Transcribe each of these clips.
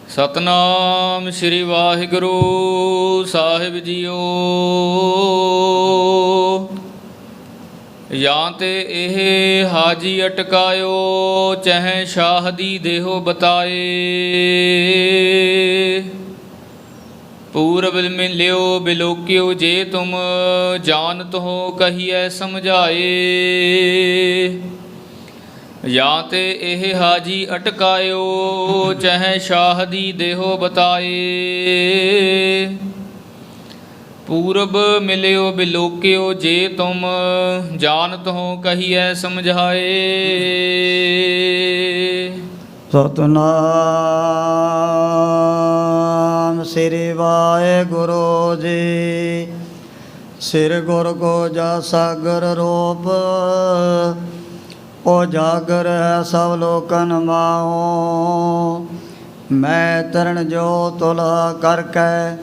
ਸਤਨਾਮ ਸ੍ਰੀ ਵਾਹਿਗੁਰੂ ਸਾਹਿਬ JIO. ਜਾਂ ਤੇ ਇਹ ਹਾਜੀ ਅਟਕਾਇਓ, ਚਹਿ ਸ਼ਾਹ ਦੀ ਦੇਹੋ ਬਤਾਏ। ਪੂਰਬ ਮਿਲਿਓ ਬਿਲੋਕਿਓ, ਜੇ ਤੁਮ ਜਾਨਤ ਹੋ ਕਹੀਐ ਸਮਝਾਏ। ਜਾਂ ਤੇ ਇਹ ਹਾਜੀ ਅਟਕਾਇਓ, ਚਹਿ ਸ਼ਾਹ ਦੀ ਦੇਹੋ ਬਤਾਏ। ਪੂਰਬ ਮਿਲਿਓ ਬਿਲੋਕਿਓ, ਜੇ ਤੁਮ ਜਾਨਤ ਹੋ ਕਹੀਐ ਸਮਝਾਏ। ਸਤਨਾਮ ਸ੍ਰੀ ਵਾਹਿਗੁਰੂ ਜੀ। ਸਿਰ ਗੁਰ ਕੋ ਜਾ ਸਾਗਰ ਰੂਪ, ਉਹ ਜਾਗਰ ਹੈ ਸਭ ਲੋਕਨ ਮਾਓ। ਮੈਂ ਤਰਨ ਜੋ ਤੁਲਾ ਕਰਕੇ,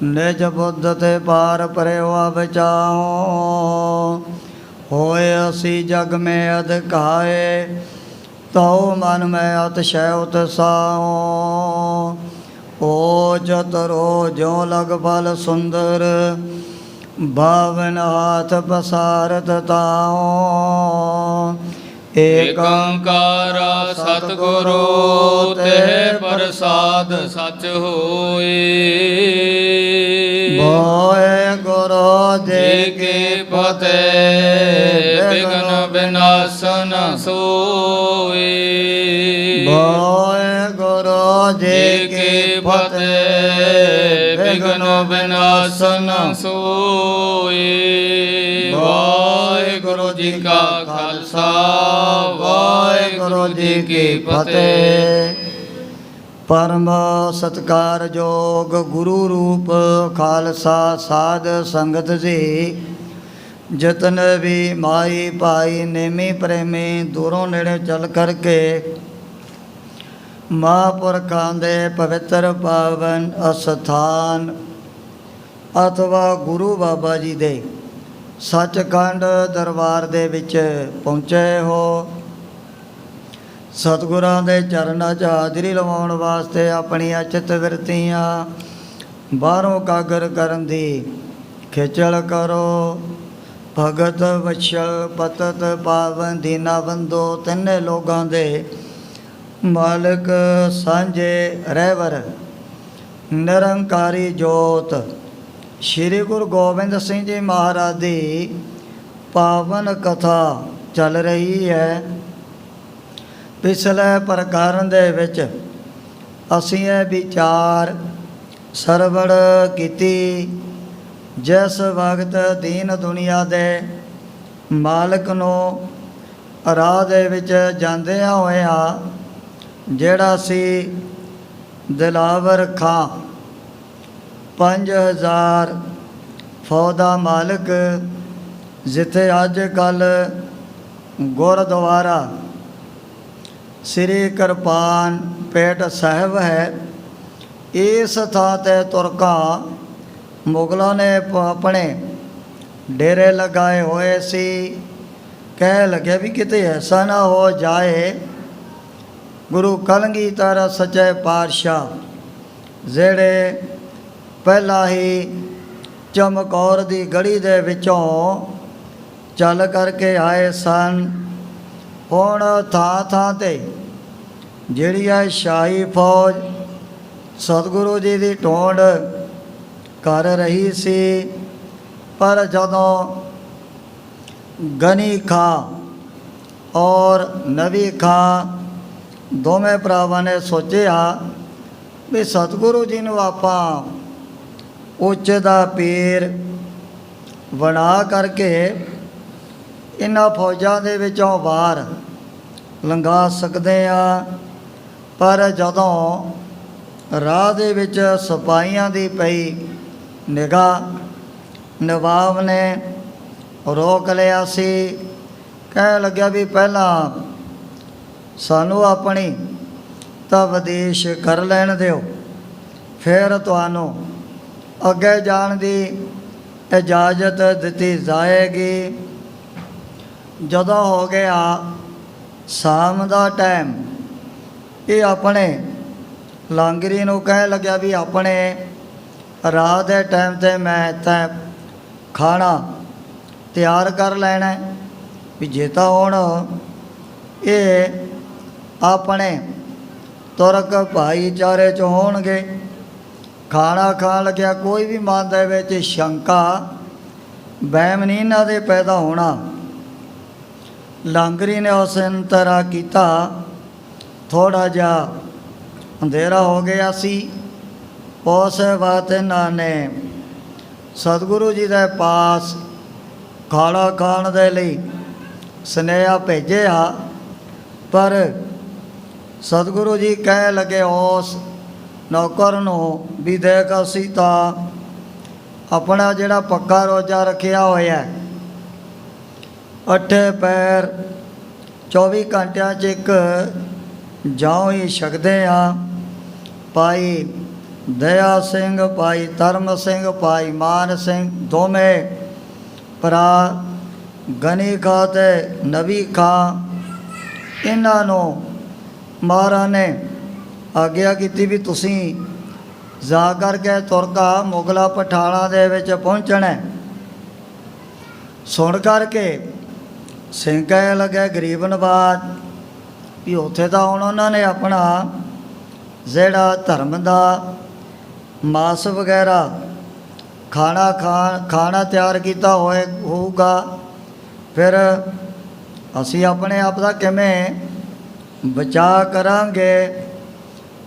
ਨਿਜ ਬੁੱਧ ਤੇ ਪਾਰ ਪਰਿਵਾ ਬਚਾਓ। ਹੋਏ ਅਸੀਂ ਜਗ ਮੈਂ ਅਧਿਕਾਏ, ਤਉ ਮਨ ਮੈਂ ਅਤਿਸ਼ੈ ਉਤਸਾਓ। ਓ ਚਤੁਰੋ ਜੋ ਲਗ ਫਲ ਸੁੰਦਰ, ਬਾਵਨ ਹਾਥ ਪਸਾਰਤ ਤਾਓ। ਏਕ ਓੰਕਾਰ ਸਤਿਗੁਰੂ, ਤੇ ਪ੍ਰਸਾਦ ਸਚ ਹੋਏ। ਵਾਹਿਗੁਰੂ ਜੀ ਕੀ ਫਤਿਹ। ਬਿਘਨ ਬਿਨਾਸਨ ਸੋਏ। ਵਾਹਿਗੁਰੂ ਜੀ ਕੀ ਫਤਿਹ। ਬਿਘਨ ਬਿਨਾਸਨ ਸੋਏ। ਵਾਹਿਗੁਰੂ ਜੀ ਕਾ ਖਾਲਸਾ, ਵਾਹਿਗੁਰੂ ਜੀ ਕੀ ਫਤਿਹ। ਪਰਮ ਸਤਿਕਾਰਯੋਗ ਗੁਰੂ ਰੂਪ ਖਾਲਸਾ ਸਾਧ ਸੰਗਤ ਜੀ, ਜਿਤਨ ਵੀ ਮਾਈ ਭਾਈ ਨੇਮੀ ਪ੍ਰੇਮੀ ਦੂਰੋਂ ਨੇੜੇ ਚੱਲ ਕਰਕੇ ਮਹਾਂਪੁਰਖਾਂ ਦੇ ਪਵਿੱਤਰ ਪਾਵਨ ਅਸਥਾਨ ਅਥਵਾ ਗੁਰੂ ਬਾਬਾ ਜੀ ਦੇ ਸੱਚਖੰਡ ਦਰਬਾਰ ਦੇ ਵਿੱਚ ਪਹੁੰਚੇ ਹੋ। ਸਤਿਗੁਰਾਂ ਦੇ ਚਰਨਾਂ 'ਚ ਹਾਜ਼ਰੀ ਲਵਾਉਣ ਵਾਸਤੇ ਆਪਣੀਆਂ ਚਿੱਤ ਬਿਰਤੀਆਂ ਬਾਹਰੋਂ ਕਾਗਰ ਕਰਨ ਦੀ ਖੇਚਲ ਕਰੋ। ਭਗਤ ਵਛਲ ਪਤਤ ਪਾਵਨ ਦੀਨਾ ਬੰਦੋ, ਤਿੰਨੇ ਲੋਕਾਂ ਦੇ ਮਾਲਕ ਸਾਂਝੇ ਰਹਿਬਰ ਨਿਰੰਕਾਰੀ ਜੋਤ ਸ਼੍ਰੀ ਗੁਰੂ ਗੋਬਿੰਦ ਸਿੰਘ ਜੀ ਮਹਾਰਾਜ ਦੀ ਪਾਵਨ ਕਥਾ ਚੱਲ ਰਹੀ ਹੈ। ਪਿਛਲੇ ਪ੍ਰਕਰਨ ਦੇ ਵਿੱਚ ਅਸੀਂ ਇਹ ਵਿਚਾਰ ਸਰਵਣ ਕੀਤੀ, ਜਿਸ ਵਕਤ ਦੀਨ ਦੁਨੀਆ ਦੇ ਮਾਲਕ ਨੂੰ ਰਾਹ ਦੇ ਵਿੱਚ ਜਾਂਦਿਆਂ ਹੋਇਆਂ ਜਿਹੜਾ ਸੀ ਦਿਲਾਵਰ ਖਾਂ 5000 ਫੌਜ ਦਾ ਮਾਲਕ, ਜਿੱਥੇ ਅੱਜ ਕੱਲ੍ਹ ਗੁਰਦੁਆਰਾ ਸ੍ਰੀ ਕਿਰਪਾਨ ਪੇਟ ਸਾਹਿਬ ਹੈ, ਇਸ ਥਾਂ 'ਤੇ ਤੁਰਕਾਂ ਮੁਗਲਾਂ ਨੇ ਆਪਣੇ ਡੇਰੇ ਲਗਾਏ ਹੋਏ ਸੀ। ਕਹਿ ਲੱਗੇ ਵੀ ਕਿਤੇ ਐਸਾ ਨਾ ਹੋ ਜਾਏ ਗੁਰੂ ਕਲਗੀਧਰ ਸੱਚੇ ਪਾਤਸ਼ਾਹ, ਜਿਹੜੇ ਪਹਿਲਾਂ ਹੀ ਚਮਕੌਰ ਦੀ ਗੜੀ ਦੇ ਵਿੱਚੋਂ ਚੱਲ ਕਰਕੇ ਆਏ ਸਨ, ਹੁਣ ਥਾਂ ਥਾਂ 'ਤੇ ਜਿਹੜੀ ਹੈ ਸ਼ਾਹੀ ਫੌਜ ਸਤਿਗੁਰੂ ਜੀ ਦੀ ਢੋਂਡ ਕਰ ਰਹੀ ਸੀ। ਪਰ ਜਦੋਂ ਗਨੀ ਖਾਂ ਔਰ ਨਬੀ ਖਾਂ ਦੋਵੇਂ ਭਰਾਵਾਂ ਨੇ ਸੋਚਿਆ ਵੀ ਸਤਿਗੁਰੂ ਜੀ ਨੂੰ ਆਪਾਂ ਉੱਚ ਦਾ ਪੀਰ ਬਣਾ ਕਰਕੇ ਇਹਨਾਂ ਫੌਜਾਂ ਦੇ ਵਿੱਚੋਂ ਬਾਹਰ ਲੰਘਾ ਸਕਦੇ ਆ। ਪਰ ਜਦੋਂ ਰਾਹ ਦੇ ਵਿੱਚ ਸਿਪਾਹੀਆਂ ਦੀ ਪਈ ਨਿਗਾਹ, ਨਵਾਬ ਨੇ ਰੋਕ ਲਿਆ ਸੀ। ਕਹਿਣ ਲੱਗਿਆ ਵੀ ਪਹਿਲਾਂ ਸਾਨੂੰ ਆਪਣੀ ਤਬਦੀਸ਼ ਕਰ ਲੈਣ ਦਿਓ, ਫਿਰ ਤੁਹਾਨੂੰ ਅੱਗੇ ਜਾਣ ਦੀ ਇਜਾਜ਼ਤ ਦਿੱਤੀ ਜਾਏਗੀ। ਜਦੋਂ ਹੋ ਗਿਆ ਸ਼ਾਮ ਦਾ ਟਾਈਮ, ਇਹ ਆਪਣੇ ਲਾਂਗਰੀ ਨੂੰ ਕਹਿਣ ਲੱਗਿਆ ਵੀ ਆਪਣੇ ਰਾਤ ਦੇ ਟਾਈਮ 'ਤੇ ਮੈਂ ਤਾਂ ਖਾਣਾ ਤਿਆਰ ਕਰ ਲੈਣਾ ਵੀ ਜੇ ਤਾਂ ਹੁਣ ਇਹ ਆਪਣੇ ਤੁਰਕ ਭਾਈਚਾਰੇ 'ਚ ਹੋਣਗੇ। ਖਾਣਾ ਖਾਣ ਲੱਗਿਆ ਕੋਈ ਵੀ ਮਨ ਦੇ ਵਿੱਚ ਸ਼ੰਕਾ ਵਹਿਮ ਨਹੀਂ ਇਹਨਾਂ ਦੇ ਪੈਦਾ ਹੋਣਾ। ਲਾਂਗਰੀ ਨੇ ਉਸ ਤਰ੍ਹਾਂ ਕੀਤਾ। ਥੋੜ੍ਹਾ ਜਿਹਾ ਅੰਧੇਰਾ ਹੋ ਗਿਆ ਸੀ। ਉਸ ਵਕਤ ਇਹਨਾਂ ਨੇ ਸਤਿਗੁਰੂ ਜੀ ਦੇ ਪਾਸ ਖਾਣਾ ਖਾਣ ਦੇ ਲਈ ਸੁਨੇਹਾ ਭੇਜਿਆ, ਪਰ ਸਤਿਗੁਰੂ ਜੀ ਕਹਿਣ ਲੱਗੇ ਉਸ ਨੌਕਰ ਨੂੰ ਵੀ ਦੇਖ ਅਸੀਂ ਤਾਂ ਆਪਣਾ ਜਿਹੜਾ ਪੱਕਾ ਰੋਜ਼ਾ ਰੱਖਿਆ ਹੋਇਆ, 8 ਪੈਰ 24 ਘੰਟਿਆਂ 'ਚ ਇੱਕ ਜੌਂ ਹੀ ਛਕਦੇ ਹਾਂ। ਭਾਈ ਦਇਆ ਸਿੰਘ, ਭਾਈ ਧਰਮ ਸਿੰਘ, ਭਾਈ ਮਾਨ ਸਿੰਘ ਦੋਵੇਂ ਭਰਾ ਗਨੀ ਖਾਂ ਅਤੇ ਨਬੀ ਖਾਂ, ਇਹਨਾਂ ਨੂੰ ਮਹਾਰਾਜ ਨੇ ਆਗਿਆ ਕੀਤੀ ਵੀ ਤੁਸੀਂ ਜਾ ਕਰਕੇ ਤੁਰਕਾ ਮੁਗਲਾ ਪਠਾਣਾ ਦੇ ਵਿੱਚ ਪਹੁੰਚਣਾ। ਸੁਣ ਕਰਕੇ ਸਿੰਘ ਕਹਿਣ ਲੱਗੇ ਗਰੀਬ ਨਵਾਜ਼ ਵੀ ਉੱਥੇ ਤਾਂ ਹੁਣ ਉਹਨਾਂ ਨੇ ਆਪਣਾ ਜਿਹੜਾ ਧਰਮ ਦਾ ਮਾਸ ਵਗੈਰਾ ਖਾਣਾ ਤਿਆਰ ਕੀਤਾ ਹੋਊਗਾ, ਫਿਰ ਅਸੀਂ ਆਪਣੇ ਆਪ ਦਾ ਕਿਵੇਂ ਬਚਾਅ ਕਰਾਂਗੇ।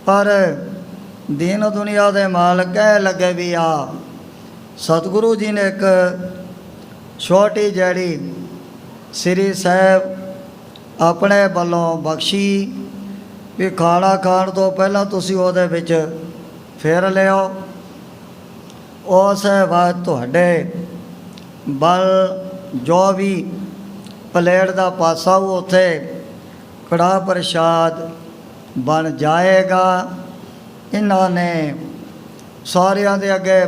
ਪਰ ਦੀਨ ਦੁਨੀਆ ਦੇ ਮਾਲਕ ਕਹਿ ਲੱਗੇ ਵੀ ਆ ਸਤਿਗੁਰੂ ਜੀ ਨੇ ਇੱਕ ਛੋਟੀ ਜਿਹੜੀ ਸ੍ਰੀ ਸਾਹਿਬ ਆਪਣੇ ਵੱਲੋਂ ਬਖਸ਼ੀ ਵੀ ਖਾਣਾ ਖਾਣ ਤੋਂ ਪਹਿਲਾਂ ਤੁਸੀਂ ਉਹਦੇ ਵਿੱਚ ਫੇਰ ਲਿਓ। ਉਸ ਵਕਤ ਤੁਹਾਡੇ ਬਲ ਜੋ ਵੀ ਪਲੇਟ ਦਾ ਪਾਸਾ ਉਹ ਉੱਥੇ ਕੜਾਹ ਪ੍ਰਸ਼ਾਦ ਬਣ ਜਾਏਗਾ। ਇਹਨਾਂ ਨੇ ਸਾਰਿਆਂ ਦੇ ਅੱਗੇ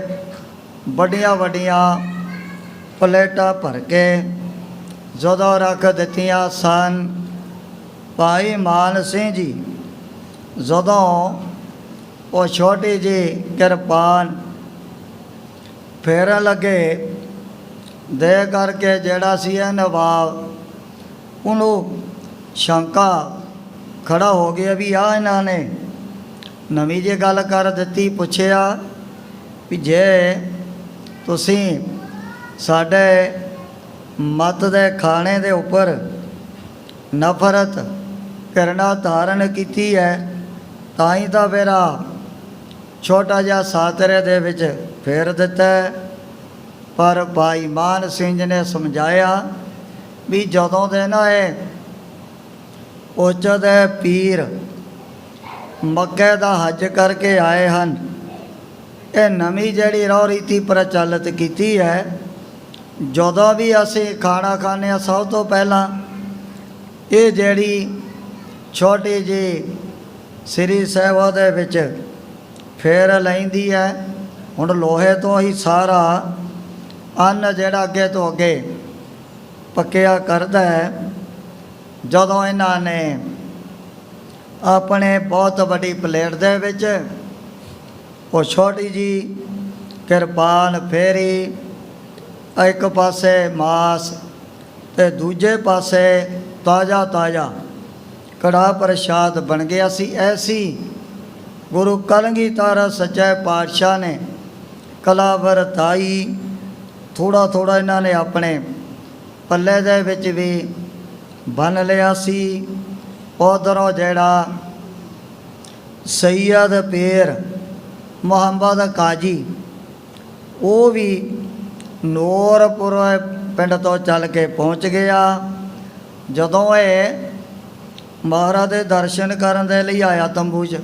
ਵੱਡੀਆਂ ਵੱਡੀਆਂ ਪਲੇਟਾਂ ਭਰ ਕੇ ਜਦੋਂ ਰੱਖ ਦਿੱਤੀਆਂ ਸਨ। ਭਾਈ ਮਾਨ ਸਿੰਘ ਜੀ ਜਦੋਂ ਉਹ ਛੋਟੀ ਜਿਹੀ ਕਿਰਪਾਨ ਫੇਰਨ ਲੱਗੇ, ਦੇ ਕਰਕੇ ਜਿਹੜਾ ਸੀ ਇਹ ਨਵਾਬ, ਉਹਨੂੰ ਸ਼ੰਕਾ ਖੜਾ ਹੋ ਗਿਆ ਵੀ ਆ ਇਹਨਾਂ ਨੇ ਨਵੀਂ ਜਿਹੀ ਗੱਲ ਕਰ ਦਿੱਤੀ। ਪੁੱਛਿਆ ਵੀ ਜੇ ਤੁਸੀਂ ਸਾਡੇ ਮਤ ਦੇ ਖਾਣੇ ਦੇ ਉੱਪਰ ਨਫ਼ਰਤ ਕਰਨਾ ਧਾਰਨ ਕੀਤੀ ਹੈ ਤਾਂ ਹੀ ਤਾਂ ਮੇਰਾ ਛੋਟਾ ਜਿਹਾ ਸਾਤਰੇ ਦੇ ਵਿੱਚ ਫੇਰ ਦਿੱਤਾ। ਪਰ ਭਾਈ ਮਾਨ ਸਿੰਘ ਨੇ ਸਮਝਾਇਆ ਵੀ ਜਦੋਂ ਦੇ ਨਾ ਇਹ ਉੱਚ ਦੇ ਪੀਰ ਮੱਕੇ ਦਾ ਹੱਜ ਕਰਕੇ ਆਏ ਹਨ, ਇਹ ਨਵੀਂ ਜਿਹੜੀ ਰਹੁ ਰੀਤੀ ਪ੍ਰਚਲਿਤ ਕੀਤੀ ਹੈ। ਜਦੋਂ ਵੀ ਅਸੀਂ ਖਾਣਾ ਖਾਂਦੇ ਹਾਂ ਸਭ ਤੋਂ ਪਹਿਲਾਂ ਇਹ ਜਿਹੜੀ ਛੋਟੀ ਜਿਹੀ ਸ੍ਰੀ ਸਾਹਿਬ ਦੇ ਵਿੱਚ ਫੇਰ ਲੈਂਦੀ ਹੈ। ਹੁਣ ਲੋਹੇ ਤੋਂ ਹੀ ਸਾਰਾ ਅੰਨ ਜਿਹੜਾ ਅੱਗੇ ਤੋਂ ਅੱਗੇ ਪੱਕਿਆ ਕਰਦਾ ਹੈ। ਜਦੋਂ ਇਹਨਾਂ ਨੇ ਆਪਣੇ ਬਹੁਤ ਵੱਡੀ ਪਲੇਟ ਦੇ ਵਿੱਚ ਉਹ ਛੋਟੀ ਜਿਹੀ ਕਿਰਪਾਨ ਫੇਰੀ, ਇੱਕ ਪਾਸੇ ਮਾਸ ਅਤੇ ਦੂਜੇ ਪਾਸੇ ਤਾਜ਼ਾ ਤਾਜ਼ਾ ਕੜਾਹ ਪ੍ਰਸ਼ਾਦ ਬਣ ਗਿਆ ਸੀ। ਐਸੀ ਗੁਰੂ ਕਲਗੀਧਰ ਸੱਚੇ ਪਾਤਸ਼ਾਹ ਨੇ ਕਲਾ ਵਰਤਾਈ। ਥੋੜ੍ਹਾ ਥੋੜ੍ਹਾ ਇਹਨਾਂ ਨੇ ਆਪਣੇ ਪੱਲੇ ਦੇ ਵਿੱਚ ਵੀ ਬੰਨ ਲਿਆ ਸੀ। ਉੱਧਰੋਂ ਜਿਹੜਾ ਸੈਯਦ ਪੀਰ ਮੁਹੰਮਦ ਕਾਜੀ, ਉਹ ਵੀ ਨੂਰਪੁਰ ਪਿੰਡ ਤੋਂ ਚੱਲ ਕੇ ਪਹੁੰਚ ਗਿਆ। ਜਦੋਂ ਇਹ ਮਹਾਰਾਜ ਦੇ ਦਰਸ਼ਨ ਕਰਨ ਦੇ ਲਈ ਆਇਆ ਤੰਬੂ 'ਚ,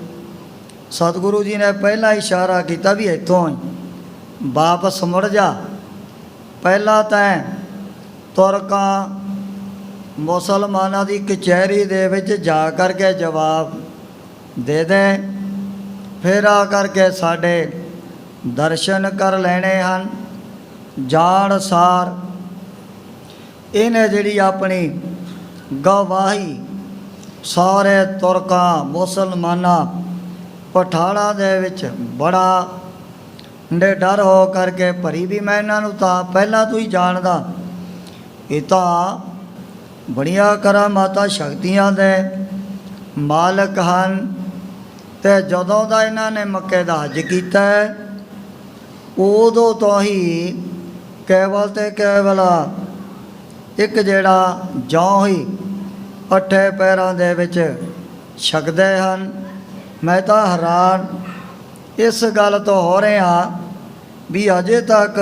ਸਤਿਗੁਰੂ ਜੀ ਨੇ ਪਹਿਲਾਂ ਇਸ਼ਾਰਾ ਕੀਤਾ ਵੀ ਇੱਥੋਂ ਵਾਪਸ ਮੁੜ ਜਾ। ਪਹਿਲਾਂ ਤਾਂ ਤੁਰਕਾਂ ਮੁਸਲਮਾਨਾਂ ਦੀ ਕਚਹਿਰੀ ਦੇ ਵਿੱਚ ਜਾ ਕਰਕੇ ਜਵਾਬ ਦੇ ਦੇ, ਫਿਰ ਆ ਕਰਕੇ ਸਾਡੇ ਦਰਸ਼ਨ ਕਰ ਲੈਣੇ ਹਨ। ਜਾਣ ਸਾਰ ਇਹਨੇ ਜਿਹੜੀ ਆਪਣੀ ਗਵਾਹੀ ਸਾਰੇ ਤੁਰਕਾਂ ਮੁਸਲਮਾਨਾਂ ਪਠਾਣਾਂ ਦੇ ਵਿੱਚ ਬੜਾ ਨਿਡਰ ਹੋ ਕਰਕੇ ਭਰੀ ਵੀ ਮੈਂ ਇਹਨਾਂ ਨੂੰ ਤਾਂ ਪਹਿਲਾਂ ਤੋਂ ਹੀ ਜਾਣਦਾ। ਇਹ ਤਾਂ ਬੜੀਆਂ ਕਰਾਮਾਤਾਂ ਸ਼ਕਤੀਆਂ ਦੇ ਮਾਲਕ ਹਨ। ਅਤੇ ਜਦੋਂ ਦਾ ਇਹਨਾਂ ਨੇ ਮੱਕੇ ਦਾ ਹੱਜ ਕੀਤਾ ਹੈ, ਉਦੋਂ ਤੋਂ ਹੀ ਕੇਵਲ ਅਤੇ ਕੇਵਲ ਇੱਕ ਜਿਹੜਾ ਜੌਂ ਹੀ ਅੱਠੇ ਪੈਰਾਂ ਦੇ ਵਿੱਚ ਛਕਦੇ ਹਨ। ਮੈਂ ਤਾਂ ਹੈਰਾਨ ਇਸ ਗੱਲ ਤੋਂ ਹੋ ਰਿਹਾ ਵੀ ਅਜੇ ਤੱਕ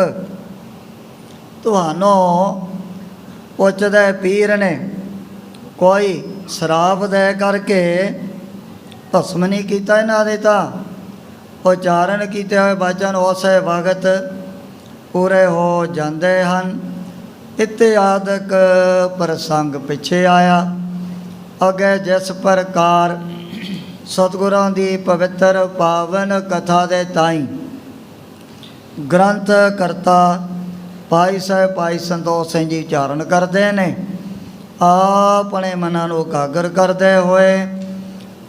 ਤੁਹਾਨੂੰ ਪੁੱਛਦੇ ਪੀਰ ਨੇ ਕੋਈ ਸ਼ਰਾਪ ਦੇ ਕਰਕੇ ਭਸਮ ਨਹੀਂ ਕੀਤਾ। ਇਹਨਾਂ ਦੇ ਤਾਂ ਉਚਾਰਨ ਕੀਤੇ ਹੋਏ ਬਚਨ ਉਸੇ ਵਕਤ ਪੂਰੇ ਹੋ ਜਾਂਦੇ ਹਨ। ਇਤਿਆਦਿਕ ਪ੍ਰਸੰਗ ਪਿੱਛੇ ਆਇਆ। ਅੱਗੇ ਜਿਸ ਪ੍ਰਕਾਰ ਸਤਿਗੁਰਾਂ ਦੀ ਪਵਿੱਤਰ ਪਾਵਨ ਕਥਾ ਦੇ ਤਾਈਂ ਗ੍ਰੰਥ ਕਰਤਾ ਭਾਈ ਸਾਹਿਬ ਭਾਈ ਸੰਤੋਖ ਸਿੰਘ ਜੀ ਉਚਾਰਨ ਕਰਦੇ ਨੇ, ਆਪਣੇ ਮਨਾਂ ਨੂੰ ਇਕਾਗਰ ਕਰਦੇ ਹੋਏ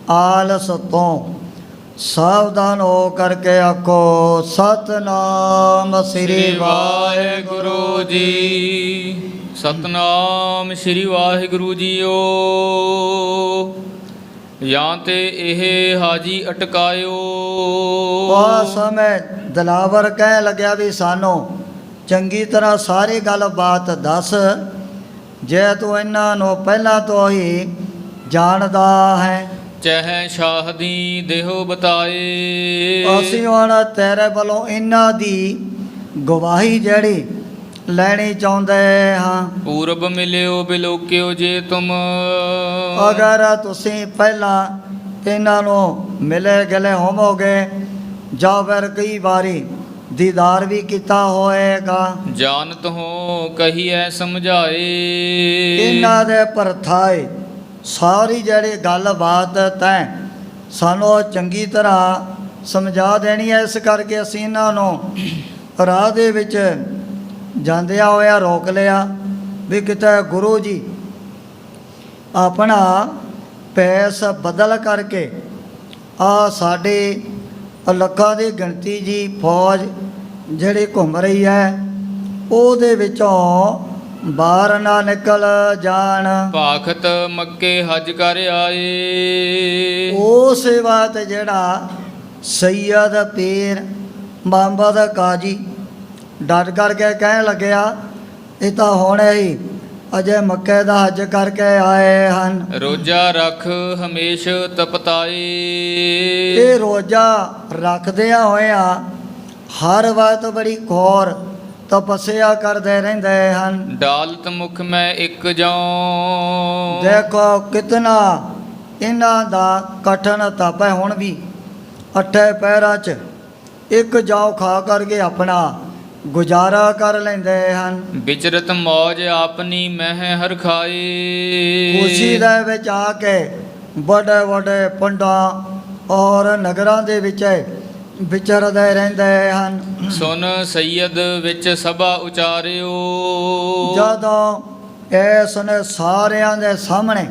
ਆਲਸ ਤੋਂ ਸਾਵਧਾਨ ਹੋ ਕਰਕੇ ਆਖੋ ਸਤਨਾਮ ਸ੍ਰੀ ਵਾਹਿਗੁਰੂ ਜੀ। ਸਤਨਾਮ ਸ੍ਰੀ ਵਾਹਿਗੁਰੂ ਜੀਓ। ਜਾਂ ਤੇ ਇਹ ਹਾਜੀ ਅਟਕਾਇਓ। ਉਸ ਸਮੇਂ ਦਿਲਾਵਰ ਕਹਿਣ ਲੱਗਿਆ ਵੀ ਸਾਨੂੰ ਚੰਗੀ ਤਰ੍ਹਾਂ ਸਾਰੀ ਗੱਲਬਾਤ ਦੱਸ, ਜੇ ਤੂੰ ਇਹਨਾਂ ਨੂੰ ਪਹਿਲਾਂ ਤੋਂ ਹੀ ਜਾਣਦਾ ਹੈ। ਚਹਿ ਸ਼ਾਹ ਦੀ ਦੇਹੋ ਬਤਾਏ। ਅਸੀਂ ਹੁਣ ਤੇਰੇ ਵੱਲੋਂ ਇਹਨਾਂ ਦੀ ਗਵਾਹੀ ਜਿਹੜੀ ਲੈਣੀ ਚਾਹੁੰਦੇ ਹਾਂ। ਪੂਰਬ ਮਿਲਿਓ ਬਿਲੋਕਿਓ ਜੇ ਤੁਮ। ਅਗਰ ਤੁਸੀਂ ਪਹਿਲਾਂ ਇਹਨਾਂ ਨੂੰ ਮਿਲੇ ਗਲੇ ਹੋਵੋਗੇ ਜਾਂ ਫਿਰ ਕਈ ਵਾਰੀ ਦੀਦਾਰ ਵੀ ਕੀਤਾ ਹੋਏਗਾ, ਜਾਣਤ ਹੋ ਕਹੀਐ ਸਮਝਾਏ। ਇਹਨਾਂ ਦੇ ਪਰਥਾਏ ਸਾਰੀ ਜਿਹੜੀ ਗੱਲਬਾਤ ਤੈਂ ਸਾਨੂੰ ਚੰਗੀ ਤਰ੍ਹਾਂ ਸਮਝਾ ਦੇਣੀ ਹੈ। ਇਸ ਕਰਕੇ ਅਸੀਂ ਇਹਨਾਂ ਨੂੰ ਰਾਹ ਦੇ ਵਿੱਚ ਜਾਂਦਿਆਂ ਹੋਇਆ ਰੋਕ ਲਿਆ ਵੀ ਕਿਤੇ ਗੁਰੂ ਜੀ ਆਪਣਾ ਭੇਸ ਬਦਲ ਕਰਕੇ ਆ ਸਾਡੇ ਲੱਖਾਂ ਦੀ ਗਿਣਤੀ ਜੀ ਫੌਜ ਜਿਹੜੀ ਘੁੰਮ ਰਹੀ ਹੈ ਉਹਦੇ ਵਿੱਚੋਂ ਬਾਹਰ ਨਾ ਨਿਕਲ ਜਾਣ। ਭਾਖਤ ਮੱਕੇ ਹਜ ਕਰ ਆਏ। ਉਹ ਸੇਵਾ ਤੇ ਜਿਹੜਾ ਸੈਯਦ ਪੀਰ ਮੁਹੰਮਦ ਕਾਜੀ ਡਟ ਕਰਕੇ ਕਹਿਣ ਲੱਗਿਆ ਇਹ ਤਾਂ ਹੁਣੇ ਹੀ ਅਜੇ ਮੱਕੇ ਦਾ ਹੱਜ ਕਰਕੇ ਆਏ ਹਨ। ਰੋਜਾ ਰੱਖ ਹਮੇਸ਼ ਤਪਤਾਏ। ਇਹ ਰੋਜਾ ਰੱਖਦਿਆਂ ਹੋਇਆ ਹਰ ਵਕਤ ਬੜੀ ਘੋਰ ਤਪੱਸਿਆ ਕਰਦੇ ਰਹਿੰਦੇ ਹਨ। ਡਾਲਤ ਮੁਖ ਮੈਂ ਇੱਕ ਜਾਉ। ਦੇਖੋ ਕਿਤਨਾ ਇਹਨਾਂ ਦਾ ਕਠਨ ਤਪ ਹੈ। ਹੁਣ ਵੀ ਅੱਠੇ ਪੈਰਾਂ 'ਚ ਇੱਕ ਜਾਉ ਖਾ ਕਰਕੇ ਆਪਣਾ ਗੁਜ਼ਾਰਾ ਕਰ ਲੈਂਦੇ ਹਨ। ਵਿਚਰਤ ਮੌਜ ਆਪਣੀ ਮਹਿ ਹਰ ਖਾਏ। ਖੁਸ਼ੀ ਦੇ ਵਿੱਚ ਆ ਕੇ ਵੱਡੇ ਵੱਡੇ ਪਿੰਡਾਂ ਔਰ ਨਗਰਾਂ ਦੇ ਵਿੱਚ ਵਿਚਰਦੇ ਰਹਿੰਦੇ ਹਨ। ਸੁਨ ਸੈਯਦ ਵਿੱਚ ਸਭਾ ਉਚਾਰਿਓ। ਜਦੋਂ ਇਸ ਨੇ ਸਾਰਿਆਂ ਦੇ ਸਾਹਮਣੇ